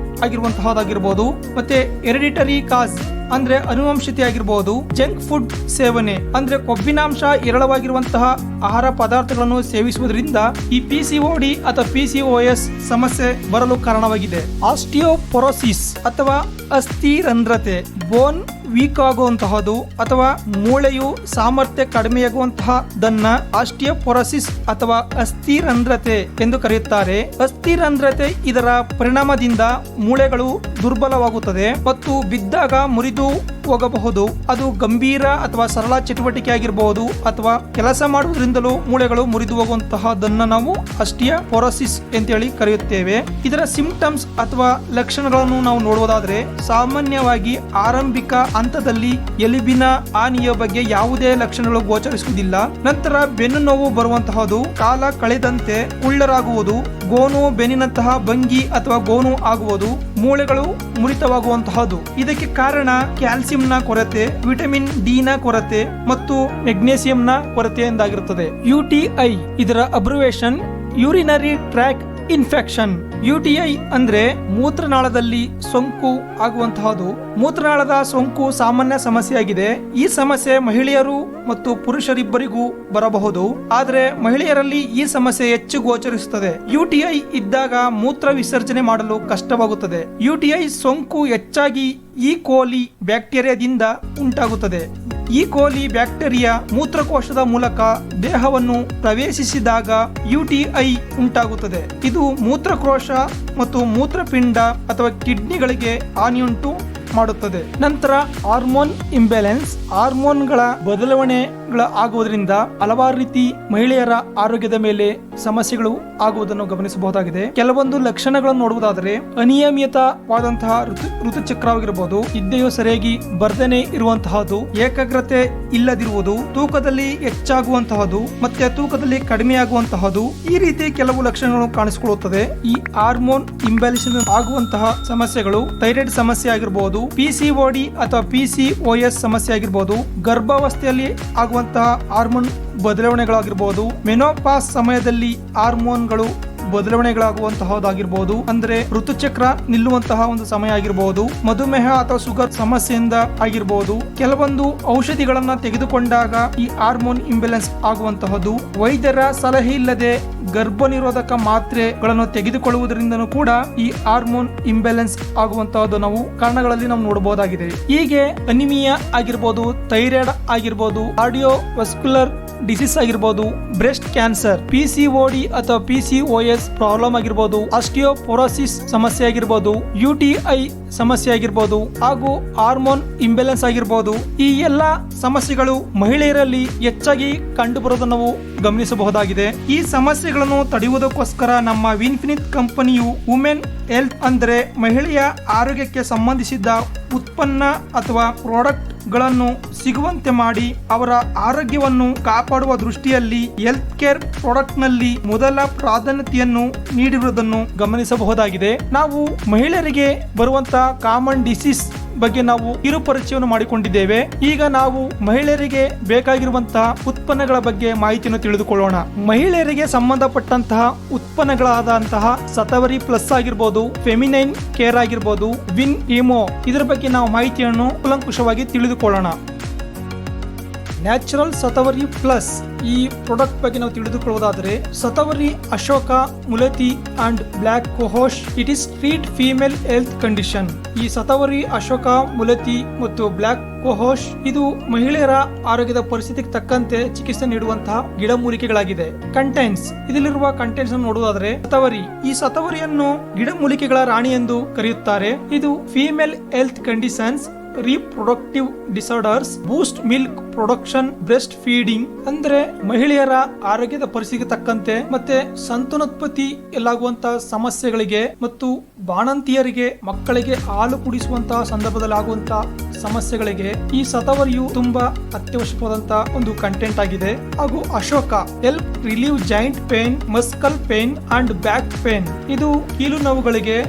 ಆಗಿರುವಂತಹದ್ದಾಗಿರ್ಬೋದು, ಮತ್ತೆ ಹೆರಿಡಿಟರಿ ಕಾಸ್ ಅಂದ್ರೆ ಅನುವಂಶತೆ ಆಗಿರಬಹುದು, ಜಂಕ್ ಫುಡ್ ಸೇವನೆ ಅಂದ್ರೆ ಕೊಬ್ಬಿನಾಂಶ ಹೇರಳವಾಗಿರುವಂತಹ ಆಹಾರ ಪದಾರ್ಥಗಳನ್ನು ಸೇವಿಸುವುದರಿಂದ ಈ PCOD ಅಥವಾ PCOS ಸಮಸ್ಯೆ ಬರಲು ಕಾರಣವಾಗಿದೆ. ಆಸ್ಟಿಯೋಪೊರೋಸಿಸ್ ಅಥವಾ ಅಸ್ಥಿರಂಧ್ರತೆ, ಬೋನ್ ವೀಕ್ ಆಗುವಂತಹದ್ದು ಅಥವಾ ಮೂಳೆಯು ಸಾಮರ್ಥ್ಯ ಕಡಿಮೆಯಾಗುವಂತಹದನ್ನ ಆಸ್ಟಿಯೋಪೊರೋಸಿಸ್ ಅಥವಾ ಅಸ್ಥಿರಂಧ್ರತೆ ಎಂದು ಕರೆಯುತ್ತಾರೆ. ಅಸ್ಥಿರಂಧ್ರತೆ ಇದರ ಪರಿಣಾಮದಿಂದ ಮೂಳೆಗಳು ದುರ್ಬಲವಾಗುತ್ತದೆ ಮತ್ತು ಬಿದ್ದಾಗ ಮುರಿದು ಹೋಗಬಹುದು. ಅದು ಗಂಭೀರ ಅಥವಾ ಸರಳ ಚಟುವಟಿಕೆ ಆಗಿರಬಹುದು ಅಥವಾ ಕೆಲಸ ಮಾಡುವುದರಿಂದಲೂ ಮೂಳೆಗಳು ಮುರಿದು ಹೋಗುವಂತಹದನ್ನ ನಾವು ಆಸ್ಟಿಯೋಪೊರೋಸಿಸ್ ಅಂತೇಳಿ ಕರೆಯುತ್ತೇವೆ. ಇದರ ಸಿಂಪ್ಟಮ್ಸ್ ಅಥವಾ ಲಕ್ಷಣಗಳನ್ನು ನಾವು ನೋಡುವುದಾದ್ರೆ ಸಾಮಾನ್ಯವಾಗಿ ಆರಂಭಿಕ ಹಂತದಲ್ಲಿ ಎಲುಬಿನ ಹಾನಿಯ ಬಗ್ಗೆ ಯಾವುದೇ ಲಕ್ಷಣಗಳು ಗೋಚರಿಸುವುದಿಲ್ಲ. ನಂತರ ಬೆನ್ನು ನೋವು ಬರುವಂತಹದ್ದು, ಕಾಲ ಕಳೆದಂತೆ ಕುಳ್ಳರಾಗುವುದು, ಗೋನು ಬೆನ್ನಿನಂತಹ ಭಂಗಿ ಅಥವಾ ಗೋನು ಆಗುವುದು, ಮೂಳೆಗಳು ಮುರಿತವಾಗುವಂತಹದ್ದು. ಇದಕ್ಕೆ ಕಾರಣ ಕ್ಯಾಲ್ಸಿಯಂನ ಕೊರತೆ, ವಿಟಮಿನ್ ಡಿ ನ ಕೊರತೆ ಮತ್ತು ಮೆಗ್ನೇಸಿಯಂನ ಕೊರತೆ ಎಂದಾಗಿರುತ್ತದೆ. UTI ಇದರ abbreviation urinary track infection. UTI ಅಂದ್ರೆ ಮೂತ್ರನಾಳದಲ್ಲಿ ಸೋಂಕು ಆಗುವಂತಹದ್ದು. ಮೂತ್ರನಾಳದ ಸೋಂಕು ಸಾಮಾನ್ಯ ಸಮಸ್ಯೆಯಾಗಿದೆ. ಈ ಸಮಸ್ಯೆ ಮಹಿಳೆಯರು ಮತ್ತು ಪುರುಷರಿಬ್ಬರಿಗೂ ಬರಬಹುದು, ಆದರೆ ಮಹಿಳೆಯರಲ್ಲಿ ಈ ಸಮಸ್ಯೆ ಹೆಚ್ಚು ಗೋಚರಿಸುತ್ತದೆ. UTI ಇದ್ದಾಗ ಮೂತ್ರ ವಿಸರ್ಜನೆ ಮಾಡಲು ಕಷ್ಟವಾಗುತ್ತದೆ. UTI ಸೋಂಕು ಹೆಚ್ಚಾಗಿ ಈ ಕೋಲಿ ಬ್ಯಾಕ್ಟೀರಿಯಾದಿಂದ ಉಂಟಾಗುತ್ತದೆ. ಈ ಕೋಲಿ ಬ್ಯಾಕ್ಟೀರಿಯಾ ಮೂತ್ರಕೋಶದ ಮೂಲಕ ದೇಹವನ್ನು ಪ್ರವೇಶಿಸಿದಾಗ UTI ಉಂಟಾಗುತ್ತದೆ. ಇದು ಮೂತ್ರಕೋಶ ಮತ್ತು ಮೂತ್ರಪಿಂಡ ಅಥವಾ ಕಿಡ್ನಿಗಳಿಗೆ ಹಾನಿಯುಂಟು ಮಾಡುತ್ತದೆ. ನಂತರ ಹಾರ್ಮೋನ್ ಇಂಬ್ಯಾಲೆನ್ಸ್. ಹಾರ್ಮೋನ್ಗಳ ಬದಲಾವಣೆಗಳ ಆಗುವುದರಿಂದ ಹಲವಾರು ರೀತಿ ಮಹಿಳೆಯರ ಆರೋಗ್ಯದ ಮೇಲೆ ಸಮಸ್ಯೆಗಳು ಆಗುವುದನ್ನು ಗಮನಿಸಬಹುದಾಗಿದೆ. ಕೆಲವೊಂದು ಲಕ್ಷಣಗಳನ್ನು ನೋಡುವುದಾದರೆ ಅನಿಯಮಿತವಾದಂತಹ ಋತುಚಕ್ರವಾಗಿರಬಹುದು, ನಿದ್ದೆಯು ಸರಿಯಾಗಿ ಬರ್ದನೆ ಇರುವಂತಹದ್ದು, ಏಕಾಗ್ರತೆ ಇಲ್ಲದಿರುವುದು, ತೂಕದಲ್ಲಿ ಹೆಚ್ಚಾಗುವಂತಹದ್ದು ಮತ್ತೆ ತೂಕದಲ್ಲಿ ಕಡಿಮೆಯಾಗುವಂತಹದ್ದು, ಈ ರೀತಿ ಕೆಲವು ಲಕ್ಷಣಗಳು ಕಾಣಿಸಿಕೊಳ್ಳುತ್ತದೆ. ಈ ಹಾರ್ಮೋನ್ ಇಂಬ್ಯಾಲೆನ್ಸ್ ಆಗುವಂತಹ ಸಮಸ್ಯೆಗಳು ಥೈರಾಯ್ಡ್ ಸಮಸ್ಯೆ ಆಗಿರಬಹುದು, PCOD ಅಥವಾ PCOS ಸಮಸ್ಯೆ ಆಗಿರಬಹುದು, ಗರ್ಭಾವಸ್ಥೆಯಲ್ಲಿ ಆಗುವಂತಹ ಹಾರ್ಮೋನ್ ಬದಲಾವಣೆಗಳಾಗಿರಬಹುದು, ಮೆನೋಪಾಸ್ ಸಮಯದಲ್ಲಿ ಹಾರ್ಮೋನ್ಗಳು ಬದಲಾವಣೆಗಳಾಗುವಂತಹದ್ದಾಗಿರಬಹುದು, ಅಂದ್ರೆ ಋತುಚಕ್ರ ನಿಲ್ಲುವಂತಹ ಒಂದು ಸಮಯ ಆಗಿರಬಹುದು, ಮಧುಮೇಹ ಅಥವಾ ಶುಗರ್ ಸಮಸ್ಯೆಯಿಂದ ಆಗಿರಬಹುದು, ಕೆಲವೊಂದು ಔಷಧಿಗಳನ್ನ ತೆಗೆದುಕೊಂಡಾಗ ಈ ಹಾರ್ಮೋನ್ ಇಂಬ್ಯಾಲೆನ್ಸ್ ಆಗುವಂತಹದ್ದು, ವೈದ್ಯರ ಸಲಹೆ ಇಲ್ಲದೆ ಗರ್ಭ ನಿರೋಧಕ ಮಾತ್ರೆಗಳನ್ನು ತೆಗೆದುಕೊಳ್ಳುವುದರಿಂದನೂ ಕೂಡ ಈ ಹಾರ್ಮೋನ್ ಇಂಬ್ಯಾಲೆನ್ಸ್ ಆಗುವಂತಹದ್ದು ನಾವು ಕಾರಣಗಳಲ್ಲಿ ನಾವು ನೋಡಬಹುದಾಗಿದೆ. ಹೀಗೆ ಅನಿಮಿಯಾ ಆಗಿರ್ಬೋದು, ಥೈರಾಯ್ಡ್ ಆಗಿರ್ಬೋದು, ಕಾರ್ಡಿಯೋವಾಸ್ಕ್ಯುಲರ್ ಡಿಸೀಸ್ ಆಗಿರ್ಬೋದು, ಬ್ರೆಸ್ಟ್ ಕ್ಯಾನ್ಸರ್, PCOD ಅಥವಾ PCOS ಪ್ರಾಬ್ಲಮ್ ಆಗಿರ್ಬೋದು, ಆಸ್ಟಿಯೋಪೊರೋಸಿಸ್ ಸಮಸ್ಯೆ ಆಗಿರ್ಬೋದು, UTI ಸಮಸ್ಯೆ ಆಗಿರ್ಬೋದು ಹಾಗೂ ಹಾರ್ಮೋನ್ ಇಂಬ್ಯಾಲೆನ್ಸ್ ಆಗಿರ್ಬೋದು. ಈ ಎಲ್ಲ ಸಮಸ್ಯೆಗಳು ಮಹಿಳೆಯರಲ್ಲಿ ಹೆಚ್ಚಾಗಿ ಕಂಡುಬರುವುದನ್ನು ನಾವು ಗಮನಿಸಬಹುದಾಗಿದೆ. ಈ ಸಮಸ್ಯೆಗಳನ್ನು ತಡೆಯುವುದಕ್ಕೋಸ್ಕರ ನಮ್ಮ ವಿನ್ಫಿನಿತ್ ಕಂಪನಿಯು ವುಮೆನ್ ಹೆಲ್ತ್ ಅಂದರೆ ಮಹಿಳೆಯ ಆರೋಗ್ಯಕ್ಕೆ ಸಂಬಂಧಿಸಿದ ಉತ್ಪನ್ನ ಅಥವಾ ಪ್ರಾಡಕ್ಟ್ ಗಳನ್ನು ಸಿಗುವಂತೆ ಮಾಡಿ ಅವರ ಆರೋಗ್ಯವನ್ನು ಕಾಪಾಡುವ ದೃಷ್ಟಿಯಲ್ಲಿ ಹೆಲ್ತ್ ಕೇರ್ ಪ್ರಾಡಕ್ಟ್ ನಲ್ಲಿ ಮೊದಲ ಪ್ರಾಧಾನ್ಯತೆಯನ್ನು ನೀಡಿರುವುದನ್ನು ಗಮನಿಸಬಹುದಾಗಿದೆ. ನಾವು ಮಹಿಳೆಯರಿಗೆ ಬರುವಂತಹ ಕಾಮನ್ ಡಿಸೀಸ್ ಬಗ್ಗೆ ನಾವು ಕಿರು ಪರಿಚಯವನ್ನು ಮಾಡಿಕೊಂಡಿದ್ದೇವೆ. ಈಗ ನಾವು ಮಹಿಳೆಯರಿಗೆ ಬೇಕಾಗಿರುವಂತಹ ಉತ್ಪನ್ನಗಳ ಬಗ್ಗೆ ಮಾಹಿತಿಯನ್ನು ತಿಳಿದುಕೊಳ್ಳೋಣ. ಮಹಿಳೆಯರಿಗೆ ಸಂಬಂಧಪಟ್ಟಂತಹ ಉತ್ಪನ್ನಗಳಾದಂತಹ ಸತವರಿ ಪ್ಲಸ್ ಆಗಿರ್ಬೋದು, ಫೆಮಿನೈನ್ ಕೇರ್ ಆಗಿರ್ಬೋದು, ವಿನ್ ಇಮೋ, ಇದರ ಬಗ್ಗೆ ನಾವು ಮಾಹಿತಿಯನ್ನು ಕೂಲಂಕುಷವಾಗಿ ತಿಳಿದುಕೊಳ್ಳೋಣ. ನ್ಯಾಚುರಲ್ ಸತವರಿ ಪ್ಲಸ್ ಈ ಪ್ರಾಡಕ್ಟ್ ಬಗ್ಗೆ ನಾವು ತಿಳಿದುಕೊಳ್ಳುವುದಾದರೆ, Shatavari Ashoka Mulethi and black cohosh it is treat female health condition. ಈ ಸತವರಿ ಅಶೋಕ ಮುಲತಿ ಮತ್ತು ಬ್ಲಾಕ್ ಕೋಹೋಶ್ ಇದು ಮಹಿಳೆಯರ ಆರೋಗ್ಯದ ಪರಿಸ್ಥಿತಿಗೆ ತಕ್ಕಂತೆ ಚಿಕಿತ್ಸೆ ನೀಡುವಂತಹ ಗಿಡಮೂಲಿಕೆಗಳಾಗಿದೆ. ಕಂಟೆಂಟ್ಸ್, ಇದರಲ್ಲಿರುವ ಕಂಟೆಂಟ್ಸ್ ಅನ್ನು ನೋಡುವುದಾದರೆ, ಸತವರಿ ಈ ಸತವರಿಯನ್ನು ಗಿಡಮೂಲಿಕೆಗಳ ರಾಣಿ ಎಂದು ಕರೆಯುತ್ತಾರೆ. ಇದು female health conditions, reproductive disorders, boost milk production, breast feeding ಅಂದ್ರೆ ಮಹಿಳೆಯರ ಆರೋಗ್ಯದ ಪರಿಸ್ಥಿತಿಗೆ ತಕ್ಕಂತೆ ಮತ್ತೆ ಸಂತಾನೋತ್ಪತ್ತಿ ಎಲ್ಲಾಗುವಂತಹ ಸಮಸ್ಯೆಗಳಿಗೆ ಮತ್ತು ಬಾಣಂತಿಯರಿಗೆ ಮಕ್ಕಳಿಗೆ ಹಾಲು ಕುಡಿಸುವಂತಹ ಸಂದರ್ಭದಲ್ಲಿ ಆಗುವಂತಹ ಸಮಸ್ಯೆಗಳಿಗೆ ಈ ಸತವರಿಯು ತುಂಬಾ ಅತ್ಯವಶ್ಯಕವಾದಂತಹ ಒಂದು ಕಂಟೆಂಟ್ ಆಗಿದೆ. ಹಾಗೂ Ashoka help relieve joint pain, muscle pain and back pain. ಇದು ಕೀಲು ನೋವುಗಳಿಗೆ,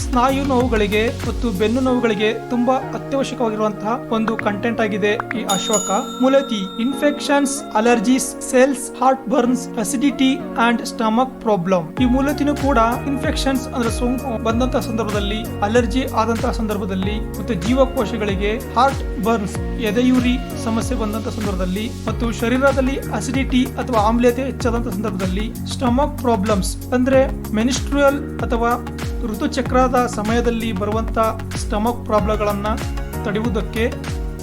ಸ್ನಾಯು ನೋವುಗಳಿಗೆ ಮತ್ತು ಬೆನ್ನು ನೋವುಗಳಿಗೆ ತುಂಬಾ ಅತ್ಯವಶ್ಯಕವಾಗಿರುವಂತಹ ಒಂದು ಕಂಟೆಂಟ್ ಆಗಿದೆ ಈ Ashoka. Mulethi infections, allergies, sales, heart burns, acidity and stomach problem. ಈ ಮುಲತಿನೂ ಕೂಡ ಇನ್ಫೆಕ್ಷನ್ಸ್ ಅಂದ್ರೆ ಸೋಂಕು ಬಂದಂತಹ ಸಂದರ್ಭದಲ್ಲಿ, ಅಲರ್ಜಿ ಆದಂತಹ ಸಂದರ್ಭದಲ್ಲಿ ಮತ್ತು ಜೀವಕೋಶಗಳಿಗೆ, ಹಾರ್ಟ್ ಬರ್ನ್ಸ್ ಎದೆಯುರಿ ಸಮಸ್ಯೆ ಬಂದಂತಹ ಸಂದರ್ಭದಲ್ಲಿ ಮತ್ತು ಶರೀರದಲ್ಲಿ ಅಸಿಡಿಟಿ ಅಥವಾ ಆಮ್ಲತೆ ಹೆಚ್ಚಾದಂತಹ ಸಂದರ್ಭದಲ್ಲಿ, ಸ್ಟಮಕ್ ಪ್ರಾಬ್ಲಮ್ಸ್ ಅಂದ್ರೆ ಮೆನಿಸ್ಟ್ರುಯಲ್ ಅಥವಾ ಋತುಚಕ್ರದ ಸಮಯದಲ್ಲಿ ಬರುವಂತಹ ಸ್ಟಮಕ್ ಪ್ರಾಬ್ಲಮ್ಗಳನ್ನ ತಡೆಯುವುದಕ್ಕೆ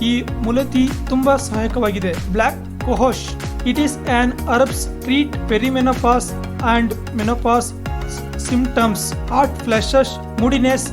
ಈ ಮುಲತಿ ತುಂಬಾ ಸಹಾಯಕವಾಗಿದೆ. Black cohosh it is an herbs treat perimenopause and menopause symptoms, hot flashes, moodiness,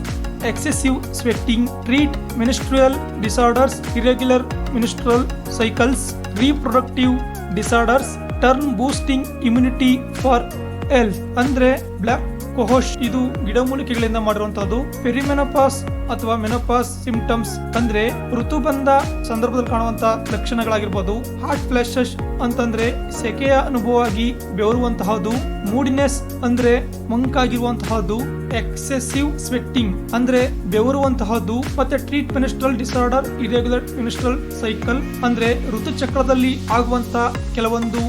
excessive sweating, treat menstrual disorders, irregular menstrual cycles, reproductive disorders, turn boosting immunity for health. ಅಂದ್ರೆ black cohosh ಇದು ಗಿಡಮೂಲಿಕೆಗಳಿಂದ ಮಾಡಿರುವಂತಹದ್ದು. Perimenopause ಅಥವಾ menopause symptoms ಅಂದ್ರೆ ಋತುಬಂಧ ಸಂದರ್ಭದಲ್ಲಿ ಕಾಣುವಂತಹ ಲಕ್ಷಣಗಳಾಗಿರ್ಬೋದು. Hot flashes ಅಂತಂದ್ರೆ ಸೆಕೆಯ ಅನುಭವವಾಗಿ ಬೆವರುವಂತಹದ್ದು. ಮೂಡಿನೆಸ್ ಅಂದ್ರೆ ಮಂಕಾಗಿರುವಂತಹದ್ದು. ಎಕ್ಸೆಸಿವ್ ಸ್ವೆಟ್ಟಿಂಗ್ ಅಂದ್ರೆ ಬೆವರುವಂತಹದ್ದು. ಮತ್ತೆ treat menstrual disorder, irregular menstrual cycle ಅಂದ್ರೆ ಋತುಚಕ್ರದಲ್ಲಿ ಆಗುವಂತಹ ಕೆಲವೊಂದು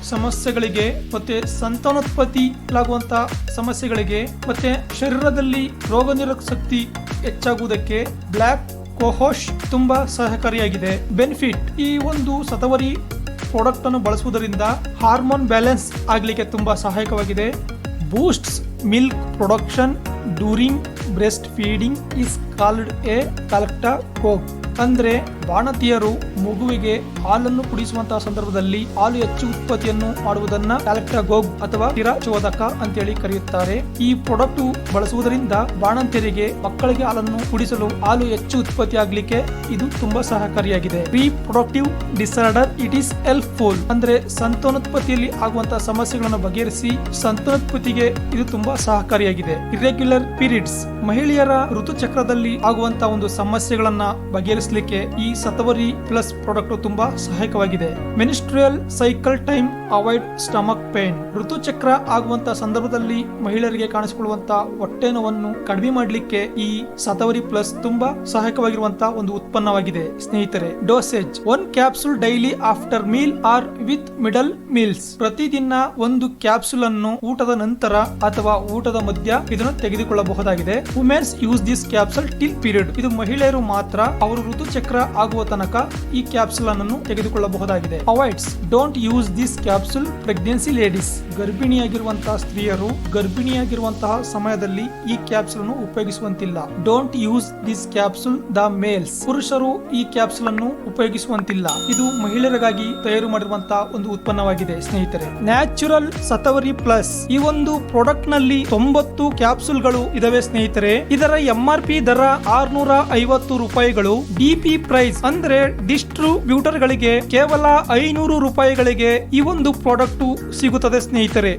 ಸಮಸ್ಯೆಗಳಿಗೆ ಮತ್ತೆ ಸಂತಾನೋತ್ಪತ್ತಿಯಾಗುವಂತಹ ಸಮಸ್ಯೆಗಳಿಗೆ ಮತ್ತೆ ಶರೀರದಲ್ಲಿ ರೋಗ ನಿರೋಧಕ ಶಕ್ತಿ ಹೆಚ್ಚಾಗುವುದಕ್ಕೆ ಬ್ಲಾಕ್ ಕೋಹೋಶ್ ತುಂಬಾ ಸಹಕಾರಿಯಾಗಿದೆ. ಬೆನಿಫಿಟ್, ಈ ಒಂದು ಸತವರಿ ಪ್ರಾಡಕ್ಟ್ ಅನ್ನು ಬಳಸುವುದರಿಂದ ಹಾರ್ಮೋನ್ ಬ್ಯಾಲೆನ್ಸ್ ಆಗಲಿಕ್ಕೆ ತುಂಬಾ ಸಹಾಯಕವಾಗಿದೆ. Boosts milk production during breast feeding is called a galactagogue. ಅಂದ್ರೆ ಬಾಣತಿಯರು ಮಗುವಿಗೆ ಹಾಲನ್ನು ಕುಡಿಸುವಂತಹ ಸಂದರ್ಭದಲ್ಲಿ ಹಾಲು ಹೆಚ್ಚು ಉತ್ಪತ್ತಿಯನ್ನು ಮಾಡುವುದನ್ನ ಕ್ಯಾಲೆಕ್ಟಾಗೋಗ್ ಅಥವಾ ಸ್ಥಿರಚೋದಕ ಅಂತೇಳಿ ಕರೆಯುತ್ತಾರೆ. ಈ ಪ್ರಾಡಕ್ಟ್ ಬಳಸುವುದರಿಂದ ಬಾಣಂತಿಯರಿಗೆ ಮಕ್ಕಳಿಗೆ ಹಾಲನ್ನು ಕುಡಿಸಲು ಹಾಲು ಹೆಚ್ಚು ಉತ್ಪತ್ತಿ ಆಗ್ಲಿಕ್ಕೆ ಇದು ತುಂಬಾ ಸಹಕಾರಿಯಾಗಿದೆ. Reproductive disorder it is helpful ಅಂದ್ರೆ ಸಂತಾನೋತ್ಪತ್ತಿಯಲ್ಲಿ ಆಗುವಂತಹ ಸಮಸ್ಯೆಗಳನ್ನು ಬಗೆಹರಿಸಿ ಸಂತಾನೋತ್ಪತ್ತಿಗೆ ಇದು ತುಂಬಾ ಸಹಕಾರಿಯಾಗಿದೆ. ಇರ್ರೆಗ್ಯುಲರ್ ಪೀರಿಯಡ್ಸ್, ಮಹಿಳೆಯರ ಋತುಚಕ್ರದಲ್ಲಿ ಆಗುವಂತಹ ಒಂದು ಸಮಸ್ಯೆಗಳನ್ನ ಬಗೆಹರಿಸಲಿಕ್ಕೆ ಈ ಸತವರಿ ಪ್ಲಸ್ ಪ್ರಾಡಕ್ಟ್ ತುಂಬಾ ಸಹಾಯಕವಾಗಿದೆ. Menstrual cycle time avoid stomach pain, ಋತುಚಕ್ರ ಆಗುವಂತಹ ಸಂದರ್ಭದಲ್ಲಿ ಮಹಿಳೆಯರಿಗೆ ಕಾಣಿಸಿಕೊಳ್ಳುವಂತಹ ಹೊಟ್ಟೆ ನೋವನ್ನು ಕಡಿಮೆ ಮಾಡಲಿಕ್ಕೆ ಈ ಸತವರಿ ಪ್ಲಸ್ ತುಂಬಾ ಸಹಾಯಕವಾಗಿರುವಂತಹ ಒಂದು ಉತ್ಪನ್ನವಾಗಿದೆ ಸ್ನೇಹಿತರೆ. Dosage 1 capsule daily after meal or with middle meals. ಪ್ರತಿದಿನ ಒಂದು ಕ್ಯಾಪ್ಸೂಲ್ ಅನ್ನು ಊಟದ ನಂತರ ಅಥವಾ ಊಟದ ಮಧ್ಯ ಇದನ್ನು ತೆಗೆದುಕೊಳ್ಳಬಹುದಾಗಿದೆ. Women's use this capsule till period. ಇದು ಮಹಿಳೆಯರು ಮಾತ್ರ ಅವರು ಋತುಚಕ್ರ ಆಗುವ ತನಕ ಈ ಕ್ಯಾಪ್ಸೂಲ್ ಅನ್ನು ತೆಗೆದುಕೊಳ್ಳಬಹುದಾಗಿದೆ. Avoids don't use this capsule pregnancy ladies. ಗರ್ಭಿಣಿಯಾಗಿರುವಂತಹ ಸ್ತ್ರೀಯರು ಗರ್ಭಿಣಿಯಾಗಿರುವಂತಹ ಸಮಯದಲ್ಲಿ ಈ ಕ್ಯಾಪ್ಸೂಲ್ ಅನ್ನು ಉಪಯೋಗಿಸುವಂತಿಲ್ಲ. Don't use this capsule the males. ಪುರುಷರು ಈ ಕ್ಯಾಪ್ಸೂಲ್ ಅನ್ನು ಉಪಯೋಗಿಸುವಂತಿಲ್ಲ. ಇದು ಮಹಿಳೆಯರಿಗಾಗಿ ತಯಾರು ಮಾಡಿರುವಂತಹ ಒಂದು ಉತ್ಪನ್ನವಾಗಿದೆ ಸ್ನೇಹಿತರೆ. ನ್ಯಾಚುರಲ್ ಸತವರಿ ಪ್ಲಸ್ ಈ ಒಂದು ಪ್ರಾಡಕ್ಟ್ ನಲ್ಲಿ 90 ಕ್ಯಾಪ್ಸೂಲ್ಗಳು ಇದಾವೆ ಸ್ನೇಹಿತರೆ. ಇದರ MRP ದರ 650 ರೂಪಾಯಿಗಳು. DP ಪ್ರೈಸ್ ಅಂದ್ರೆ ಡಿಸ್ಟ್ರಿಬ್ಯೂಟರ್ ಗಳಿಗೆ ಕೇವಲ 500 ರೂಪಾಯಿಗಳಿಗೆ ಈ ಒಂದು ಪ್ರಾಡಕ್ಟ್ ಸಿಗುತ್ತದೆ ಸ್ನೇಹಿತರೆ.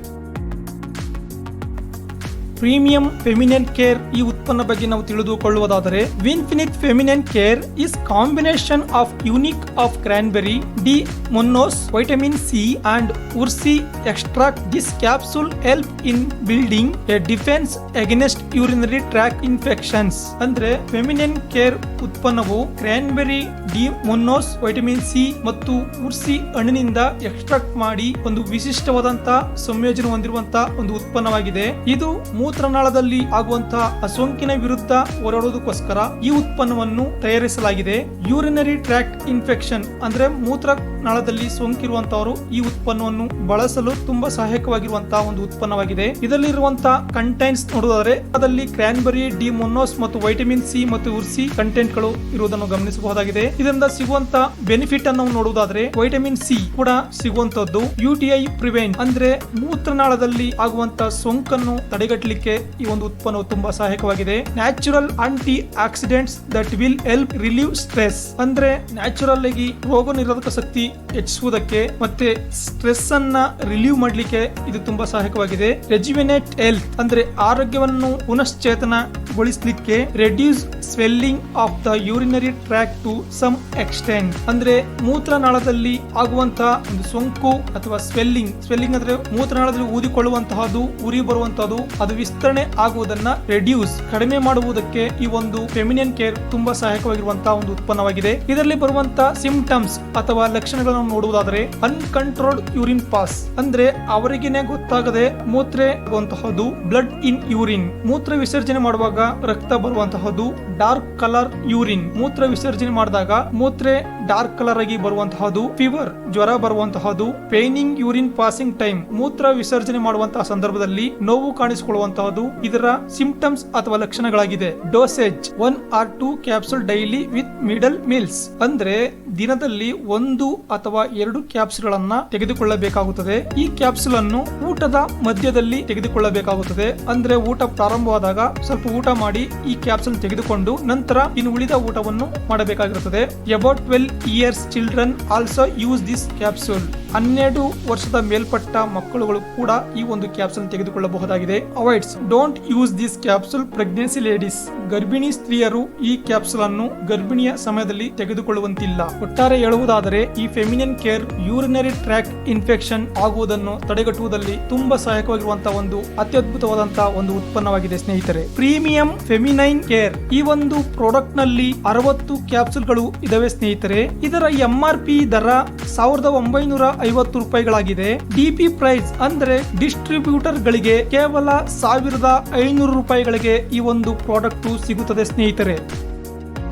ಪ್ರೀಮಿಯಂ ಫೆಮಿನಿನ್ ಕೇರ್ ಈ ಉತ್ಪನ್ನ ಬಗ್ಗೆ ನಾವು ತಿಳಿದುಕೊಳ್ಳುವುದಾದರೆ ವಿನ್ಫಿನಿಟ್ feminine care is combination of unique of cranberry D mannose vitamin C and ursi extract. This capsule help in building a defence against urinary tract infections. ಅಂದ್ರೆ ಫೆಮಿನಿನ್ ಕೇರ್ ಉತ್ಪನ್ನವು cranberry, D mannose, vitamin C ಮತ್ತು ursi ಹಣ್ಣಿನಿಂದ extract ಮಾಡಿ ಒಂದು ವಿಶಿಷ್ಟವಾದಂತಹ ಸಂಯೋಜನೆ ಹೊಂದಿರುವಂತಹ ಒಂದು ಉತ್ಪನ್ನವಾಗಿದೆ. ಇದು ಮೂತ್ರನಾಳದಲ್ಲಿ ಆಗುವಂತಹ ಅಸೋಂಕಿನ ವಿರುದ್ಧ ಹೋರಾಡುವುದಕ್ಕೋಸ್ಕರ ಈ ಉತ್ಪನ್ನವನ್ನು ತಯಾರಿಸಲಾಗಿದೆ. ಯೂರಿನರಿ ಟ್ರ್ಯಾಕ್ಟ್ ಇನ್ಫೆಕ್ಷನ್ ಅಂದ್ರೆ ಮೂತ್ರನಾಳದಲ್ಲಿ ಸೋಂಕಿರುವಂತವರು ಈ ಉತ್ಪನ್ನವನ್ನು ಬಳಸಲು ತುಂಬಾ ಸಹಾಯಕವಾಗಿರುವಂತಹ ಒಂದು ಉತ್ಪನ್ನವಾಗಿದೆ. ಇದರಲ್ಲಿರುವಂತಹ ಕಂಟೆಂಟ್ಸ್ ನೋಡುವುದಾದರೆ ಅದರಲ್ಲಿ ಕ್ರಾನ್ಬೆರಿ, ಡಿ ಮೊನ್ನೋಸ್ ಮತ್ತು ವೈಟಮಿನ್ ಸಿ ಮತ್ತು ಉರ್ಸಿ ಕಂಟೆಂಟ್ ಗಳು ಇರುವುದನ್ನು ಗಮನಿಸಬಹುದಾಗಿದೆ. ಇದರಿಂದ ಸಿಗುವಂತ ಬೆನಿಫಿಟ್ ಅನ್ನು ನೋಡುವುದಾದ್ರೆ ವೈಟಮಿನ್ ಸಿ ಕೂಡ ಸಿಗುವಂತದ್ದು ಯುಟಿಐ ಪ್ರಿವೆಂಟ್ ಅಂದ್ರೆ ಮೂತ್ರನಾಳದಲ್ಲಿ ಆಗುವಂತಹ ಸೋಂಕನ್ನು ತಡೆಗಟ್ಟಲಿಕ್ಕೆ ಈ ಒಂದು ಉತ್ಪನ್ನವು ತುಂಬಾ ಸಹಾಯಕವಾಗಿದೆ. Natural aunty accidents that will help relieve stress ಅಂದ್ರೆ ನ್ಯಾಚುರಲ್ ಆಗಿ ರೋಗ ನಿರೋಧಕ ಶಕ್ತಿ ಹೆಚ್ಚಿಸುವುದಕ್ಕೆ ಮತ್ತೆ ಸ್ಟ್ರೆಸ್ ಅನ್ನ ರಿಲೀವ್ ಮಾಡಲಿಕ್ಕೆ ಇದು ತುಂಬಾ ಸಹಾಯಕವಾಗಿದೆ. ರೆಜುವಿನೇಟ್ ಹೆಲ್ತ್ ಅಂದ್ರೆ ಆರೋಗ್ಯವನ್ನು ಪುನಶ್ಚೇತನಗೊಳಿಸಲಿಕ್ಕೆ reduce swelling of the urinary tract to some extent ಅಂದ್ರೆ ಮೂತ್ರನಾಳದಲ್ಲಿ ಆಗುವಂತಹ ಒಂದು ಸೋಂಕು ಅಥವಾ ಸ್ವೆಲ್ಲಿಂಗ್ ಅಂದ್ರೆ ಮೂತ್ರನಾಳದಲ್ಲಿ ಊದಿಕೊಳ್ಳುವಂತಹದ್ದು, ಉರಿ ಬರುವಂತಹದ್ದು, ಅದು ವಿಸ್ತರಣೆ ಆಗುವುದನ್ನ ರೆಡ್ಯೂಸ್ ಕಡಿಮೆ ಮಾಡುವುದಕ್ಕೆ ಈ ಒಂದು ಫೆಮಿನಿನ್ ಕೇರ್ ತುಂಬಾ ಸಹಾಯಕವಾಗಿರುವಂತಹ ಒಂದು ಉತ್ಪನ್ನವಾಗಿದೆ. ಇದರಲ್ಲಿ ಬರುವಂತಹ ಸಿಂಪ್ಟಮ್ಸ್ ಅಥವಾ ಲಕ್ಷಣಗಳನ್ನು ನೋಡುವುದಾದರೆ ಅನ್ಕಂಟ್ರೋಲ್ಡ್ ಯೂರಿನ್ ಪಾಸ್ ಅಂದ್ರೆ ಅವರಿಗೇನೆ ಗೊತ್ತಾಗದೆ ಮೂತ್ರ ಆಗುವಂತಹದ್ದು, ಬ್ಲಡ್ ಇನ್ ಯೂರಿನ್ ಮೂತ್ರ ವಿಸರ್ಜನೆ ಮಾಡುವಾಗ ರಕ್ತ ಬರುವಂತಹದ್ದು, ಡಾರ್ಕ್ ಕಲರ್ ಯೂರಿನ್ ಮೂತ್ರ ವಿಸರ್ಜನೆ ಮಾಡಿದಾಗ ಮೂತ್ರ ಡಾರ್ಕ್ ಕಲರ್ ಆಗಿ ಬರುವಂತಹದ್ದು, ಫೀವರ್ ಜ್ವರ ಬರುವಂತಹದ್ದು, ಪೇನಿಂಗ್ ಯೂರಿನ್ ಪಾಸಿಂಗ್ ಟೈಮ್ ಮೂತ್ರ ವಿಸರ್ಜನೆ ಮಾಡುವಂತಹ ಸಂದರ್ಭದಲ್ಲಿ ನೋವು ಕಾಣಿಸಿಕೊಳ್ಳುವಂತಹದ್ದು ಇದರ ಸಿಂಪ್ಟಮ್ಸ್ ಅಥವಾ ಲಕ್ಷಣಗಳಾಗಿದೆ. Dosage 1 or 2 capsule daily with middle meals ಅಂದ್ರೆ ದಿನದಲ್ಲಿ 1 ಅಥವಾ 2 ಕ್ಯಾಪ್ಸೂಲ್ ಗಳನ್ನ ತೆಗೆದುಕೊಳ್ಳಬೇಕಾಗುತ್ತದೆ. ಈ ಕ್ಯಾಪ್ಸೂಲ್ ಅನ್ನು ಊಟದ ಮಧ್ಯದಲ್ಲಿ ತೆಗೆದುಕೊಳ್ಳಬೇಕಾಗುತ್ತದೆ. ಅಂದ್ರೆ ಊಟ ಪ್ರಾರಂಭವಾದಾಗ ಸ್ವಲ್ಪ ಊಟ ಮಾಡಿ ಈ ಕ್ಯಾಪ್ಸೂಲ್ ತೆಗೆದುಕೊಂಡು ನಂತರ ಇನ್ನು ಉಳಿದ ಊಟವನ್ನು ಮಾಡಬೇಕಾಗಿರುತ್ತದೆ. About 12 years children also use this capsule 12 ವರ್ಷದ ಮೇಲ್ಪಟ್ಟ ಮಕ್ಕಳುಗಳು ಕೂಡ ಈ ಒಂದು ಕ್ಯಾಪ್ಸೂಲ್ ತೆಗೆದುಕೊಳ್ಳಬಹುದಾಗಿದೆ. Avoids don't use this capsule pregnancy ladies ಗರ್ಭಿಣಿ ಸ್ತ್ರೀಯರು ಈ ಕ್ಯಾಪ್ಸೂಲ್ ಅನ್ನು ಗರ್ಭಿಣಿಯ ಸಮಯದಲ್ಲಿ ತೆಗೆದುಕೊಳ್ಳುವಂತಿಲ್ಲ. ಒಟ್ಟಾರೆ ಹೇಳುವುದಾದರೆ ಈ feminine care urinary track infection ಆಗುವುದನ್ನು ತಡೆಗಟ್ಟುವುದರಲ್ಲಿ ತುಂಬಾ ಸಹಾಯಕವಾಗಿರುವಂತಹ ಒಂದು ಅತ್ಯದ್ಭುತವಾದಂತಹ ಒಂದು ಉತ್ಪನ್ನವಾಗಿದೆ ಸ್ನೇಹಿತರೆ. ಪ್ರೀಮಿಯಂ ಫೆಮಿನೈನ್ ಕೇರ್ ಈ ಒಂದು ಪ್ರಾಡಕ್ಟ್ ನಲ್ಲಿ 60 ಕ್ಯಾಪ್ಸೂಲ್ ಗಳು ಇದಾವೆ ಸ್ನೇಹಿತರೆ. ಇದರ MRP ದರ 1950 ರೂಪಾಯಿಗಳಾಗಿದೆ. DP ಪ್ರೈಸ್ ಅಂದ್ರೆ ಡಿಸ್ಟ್ರಿಬ್ಯೂಟರ್ ಗಳಿಗೆ ಕೇವಲ 1500 ರೂಪಾಯಿಗಳಿಗೆ ಈ ಒಂದು ಪ್ರಾಡಕ್ಟ್ ಸಿಗುತ್ತದೆ ಸ್ನೇಹಿತರೆ.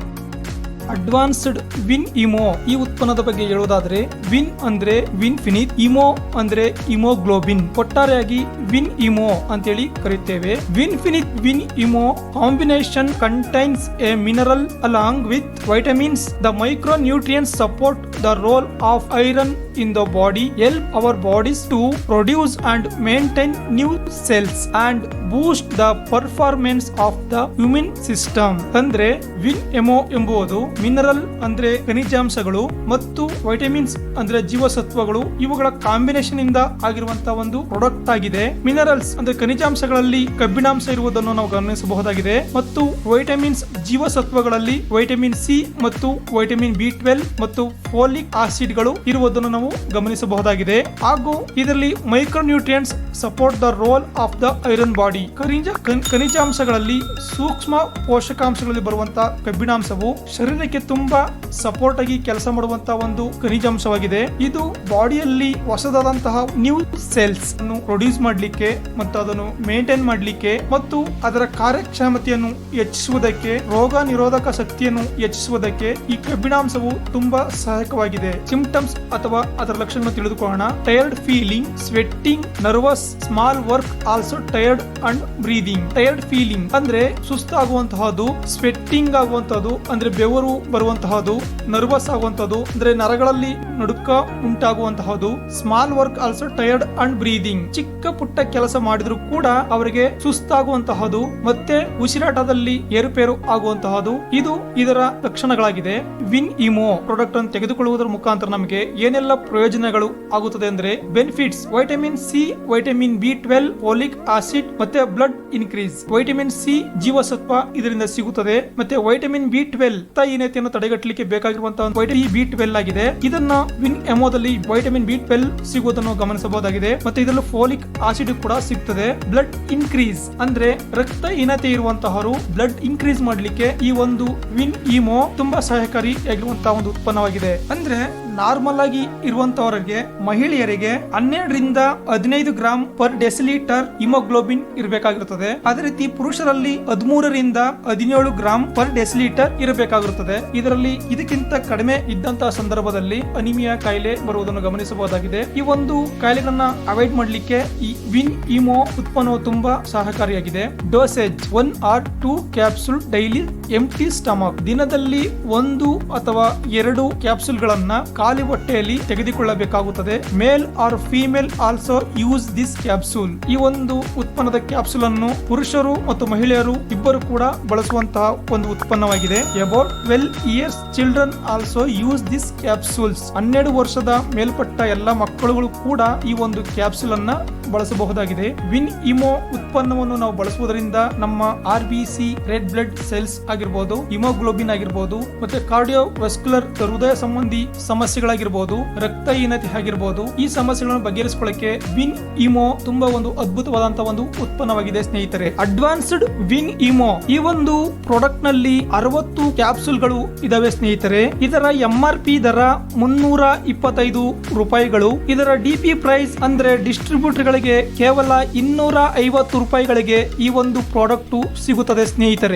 ಅಡ್ವಾನ್ಸ್ಡ್ ವಿನ್ ಇಮೋ ಈ ಉತ್ಪನ್ನದ ಬಗ್ಗೆ ಹೇಳುವುದಾದ್ರೆ ವಿನ್ ಅಂದ್ರೆ ವಿನ್ಫಿನಿಟ್, ಇಮೋ ಅಂದ್ರೆ ಇಮೋಗ್ಲೋಬಿನ್, ಒಟ್ಟಾರೆಯಾಗಿ ವಿನ್ ಇಮೋ ಅಂತೇಳಿ ಕರೆಯುತ್ತೇವೆ. ವಿನ್ಫಿನಿಟ್ ವಿನ್ ಇಮೋ combination contains a mineral along with vitamins. The micronutrients support the role of iron in the body, help our bodies to produce and maintain new cells and boost the performance of the immune system. ಅಂದ್ರೆ win emo ಎಂಬುದು mineral ಅಂದ್ರೆ ಖನಿಜಾಂಶಗಳು ಮತ್ತು vitamins ಅಂದ್ರೆ ಜೀವಸತ್ವಗಳು ಇವುಗಳ combination ಇಂದ ಆಗಿರುವಂತಹ ಒಂದು ಪ್ರಾಡಕ್ಟ್ ಆಗಿದೆ. ಮಿನರಲ್ಸ್ ಅಂದ್ರೆ ಖನಿಜಾಂಶಗಳಲ್ಲಿ ಕಬ್ಬಿಣಾಂಶ ಇರುವುದನ್ನು ನಾವು ಗಮನಿಸಬಹುದಾಗಿದೆ ಮತ್ತು ವೈಟಮಿನ್ಸ್ ಜೀವಸತ್ವಗಳಲ್ಲಿ ವೈಟಮಿನ್ ಸಿ ಮತ್ತು ವೈಟಮಿನ್ B12 ಮತ್ತು ಫೋಲಿಕ್ ಆಸಿಡ್ ಗಳು ಇರುವುದನ್ನು ನಾವು ಗಮನಿಸಬಹುದಾಗಿದೆ. ಹಾಗೂ ಇದರಲ್ಲಿ micronutrients support the role of the iron body. ಖನಿಜಾಂಶಗಳಲ್ಲಿ ಸೂಕ್ಷ್ಮ ಪೋಷಕಾಂಶಗಳಲ್ಲಿ ಬರುವಂತಹ ಕಬ್ಬಿಣಾಂಶವು ಶರೀರಕ್ಕೆ ತುಂಬಾ ಸಪೋರ್ಟ್ ಆಗಿ ಕೆಲಸ ಮಾಡುವಂತಹ ಒಂದು ಖನಿಜಾಂಶವಾಗಿದೆ. ಇದು ಬಾಡಿಯಲ್ಲಿ ಹೊಸದಾದಂತಹ ನ್ಯೂ ಸೆಲ್ಸ್ ಅನ್ನು ಪ್ರೊಡ್ಯೂಸ್ ಮಾಡಲಿಕ್ಕೆ ಮತ್ತು ಅದನ್ನು ಮೇಂಟೈನ್ ಮಾಡಲಿಕ್ಕೆ ಮತ್ತು ಅದರ ಕಾರ್ಯಕ್ಷಮತೆಯನ್ನು ಹೆಚ್ಚಿಸುವುದಕ್ಕೆ, ರೋಗ ನಿರೋಧಕ ಶಕ್ತಿಯನ್ನು ಹೆಚ್ಚಿಸುವುದಕ್ಕೆ ಈ ಕಬ್ಬಿಣಾಂಶವು ತುಂಬಾ ಸಹಾಯಕವಾಗಿದೆ. ಸಿಂಪ್ಟಮ್ಸ್ ಅಥವಾ ಅದರ ಲಕ್ಷಣವನ್ನು ತಿಳಿದುಕೊಳ್ಳೋಣ. Tired feeling, sweating, nervous, small work, also tired and breathing. Tired feeling ಅಂದ್ರೆ ಸುಸ್ತಾಗುವಂತಹದ್ದು, ಸ್ವೆಟ್ಟಿಂಗ್ ಆಗುವಂತಹದ್ದು ಅಂದ್ರೆ ಬೆವರು ಬರುವಂತಹದ್ದು, ನರ್ವಸ್ ಆಗುವಂತದ್ದು ಅಂದ್ರೆ ನರಗಳಲ್ಲಿ ನಡುಕ ಉಂಟಾಗುವಂತಹದ್ದು, small work also tired and breathing, ಚಿಕ್ಕ ಪುಟ್ಟ ಕೆಲಸ ಮಾಡಿದ್ರು ಕೂಡ ಅವರಿಗೆ ಸುಸ್ತಾಗುವಂತಹದ್ದು ಮತ್ತೆ ಉಸಿರಾಟದಲ್ಲಿ ಏರುಪೇರು ಆಗುವಂತಹದ್ದು, ಇದು ಇದರ ಲಕ್ಷಣಗಳಾಗಿದೆ. ವಿನ್ ಇಮೋ ಪ್ರಾಡಕ್ಟ್ ಅನ್ನು ತೆಗೆದುಕೊಳ್ಳುವುದರ ಮುಖಾಂತರ ನಮಗೆ ಏನೆಲ್ಲ ಪ್ರಯೋಜನಗಳು ಆಗುತ್ತದೆ ಅಂದ್ರೆ ಬೆನಿಫಿಟ್ಸ್: ವೈಟಮಿನ್ ಸಿ, ವೈಟಮಿನ್ ಬಿ12, ಫೋಲಿಕ್ ಆಸಿಡ್ ಮತ್ತೆ ಬ್ಲಡ್ ಇನ್ಕ್ರೀಸ್. ವೈಟಮಿನ್ ಸಿ ಜೀವಸತ್ವ ಇದರಿಂದ ಸಿಗುತ್ತದೆ. ಮತ್ತೆ ವೈಟಮಿನ್ ಬಿ12 ರಕ್ತಹೀನತೆಯನ್ನು ತಡೆಗಟ್ಟಲಿಕ್ಕೆ ಬೇಕಾಗಿರುವಂತಹ ವೈಟಮಿನ್ ಬಿ12 ಆಗಿದೆ. ಇದನ್ನ ವಿನ್ ಎಮೋದಲ್ಲಿ ವೈಟಮಿನ್ ಬಿ12 ಸಿಗುವುದನ್ನು ಗಮನಿಸಬಹುದಾಗಿದೆ. ಮತ್ತೆ ಇದರಲ್ಲಿ ಫೋಲಿಕ್ ಆಸಿಡ್ ಕೂಡ ಸಿಗ್ತದೆ. ಬ್ಲಡ್ ಇನ್ಕ್ರೀಸ್ ಅಂದ್ರೆ ರಕ್ತಹೀನತೆ ಇರುವಂತಹವರು ಬ್ಲಡ್ ಇನ್ಕ್ರೀಸ್ ಮಾಡ್ಲಿಕ್ಕೆ ಈ ಒಂದು ವಿನ್ ಇಮೋ ತುಂಬಾ ಸಹಾಯಕಾರಿಯಾಗಿರುವಂತಹ ಒಂದು ಉತ್ಪನ್ನವಾಗಿದೆ. ಅಂದ್ರೆ ನಾರ್ಮಲ್ ಆಗಿ ಇರುವಂತವರಿಗೆ ಮಹಿಳೆಯರಿಗೆ 12 ರಿಂದ 15 ಗ್ರಾಂ ಪರ್ ಡೆಸಿಲೀಟರ್ ಹಿಮೋಗ್ಲೋಬಿನ್ ಇರಬೇಕಾಗಿರುತ್ತದೆ. ಅದೇ ರೀತಿ ಪುರುಷರಲ್ಲಿ 13 ರಿಂದ 17 ಗ್ರಾಂ ಪರ್ ಡೆಸಿಲೀಟರ್ ಇರಬೇಕಾಗಿರುತ್ತದೆ. ಇದರಲ್ಲಿ ಇದಕ್ಕಿಂತ ಕಡಿಮೆ ಇದ್ದಂತಹ ಸಂದರ್ಭದಲ್ಲಿ ಅನಿಮಿಯಾ ಕಾಯಿಲೆ ಬರುವುದನ್ನು ಗಮನಿಸಬಹುದಾಗಿದೆ. ಈ ಒಂದು ಕಾಯಿಲೆಗಳನ್ನ ಅವಾಯ್ಡ್ ಮಾಡಲಿಕ್ಕೆ ಈ ವಿನ್ ಇಮೋ ಉತ್ಪನ್ನವು ತುಂಬಾ ಸಹಕಾರಿಯಾಗಿದೆ. Dosage 1 or 2 capsule daily empty stomach, ದಿನದಲ್ಲಿ 1 ಅಥವಾ 2 ಕ್ಯಾಪ್ಸೂಲ್ ಗಳನ್ನ ಖಾಲಿ ಹೊಟ್ಟೆಯಲ್ಲಿ ತೆಗೆದುಕೊಳ್ಳಬೇಕಾಗುತ್ತದೆ. Male or female also use this capsule. ಈ ಒಂದು ಉತ್ಪನ್ನದ ಕ್ಯಾಪ್ಸೂಲ್ ಅನ್ನು ಪುರುಷರು ಮತ್ತು ಮಹಿಳೆಯರು ಇಬ್ಬರು ಕೂಡ ಬಳಸುವಂತಹ ಒಂದು ಉತ್ಪನ್ನವಾಗಿದೆ. About 12 years children also use this capsules. 12 ವರ್ಷದ ಮೇಲ್ಪಟ್ಟ ಎಲ್ಲ ಮಕ್ಕಳುಗಳು ಕೂಡ ಈ ಒಂದು ಕ್ಯಾಪ್ಸೂಲ್ ಅನ್ನ ಬಳಸಬಹುದಾಗಿದೆ. ವಿನ್ ಇಮೋ ಉತ್ಪನ್ನವನ್ನು ನಾವು ಬಳಸುವುದರಿಂದ ನಮ್ಮ RBC ರೆಡ್ ಬ್ಲಡ್ ಸೆಲ್ಸ್ ಆಗಿರಬಹುದು, ಹಿಮೋಗ್ಲೋಬಿನ್ ಆಗಿರಬಹುದು, ಮತ್ತೆ ಕಾರ್ಡಿಯೋವಾಸ್ಕ್ಯುಲರ್ ಹೃದಯ ಸಂಬಂಧಿ ಸಮಸ್ಯೆಗಳಾಗಿರಬಹುದು, ರಕ್ತಹೀನತೆ ಆಗಿರಬಹುದು, ಈ ಸಮಸ್ಯೆಗಳನ್ನು ಬಗೆಹರಿಸಿಕೊಳ್ಳಕ್ಕೆ ವಿನ್ ಇಮೋ ತುಂಬಾ ಒಂದು ಅದ್ಭುತವಾದಂತಹ ಒಂದು ಉತ್ಪನ್ನವಾಗಿದೆ ಸ್ನೇಹಿತರೆ. ಅಡ್ವಾನ್ಸ್ಡ್ ವಿನ್ ಇಮೋ ಈ ಒಂದು ಪ್ರಾಡಕ್ಟ್ ನಲ್ಲಿ 60 ಕ್ಯಾಪ್ಸೂಲ್ ಗಳು ಇದಾವೆ ಸ್ನೇಹಿತರೆ. ಇದರ MRP ದರ 325 ರೂಪಾಯಿಗಳು. ಇದರ DP ಪ್ರೈಸ್ ಅಂದ್ರೆ ಡಿಸ್ಟ್ರಿಬ್ಯೂಟರ್ ಗಳಿಗೆ ಕೇವಲ 250 ರೂಪಾಯಿಗಳಿಗೆ ಈ ಒಂದು ಪ್ರಾಡಕ್ಟ್ ಸಿಗುತ್ತದೆ ಸ್ನೇಹಿತರೆ.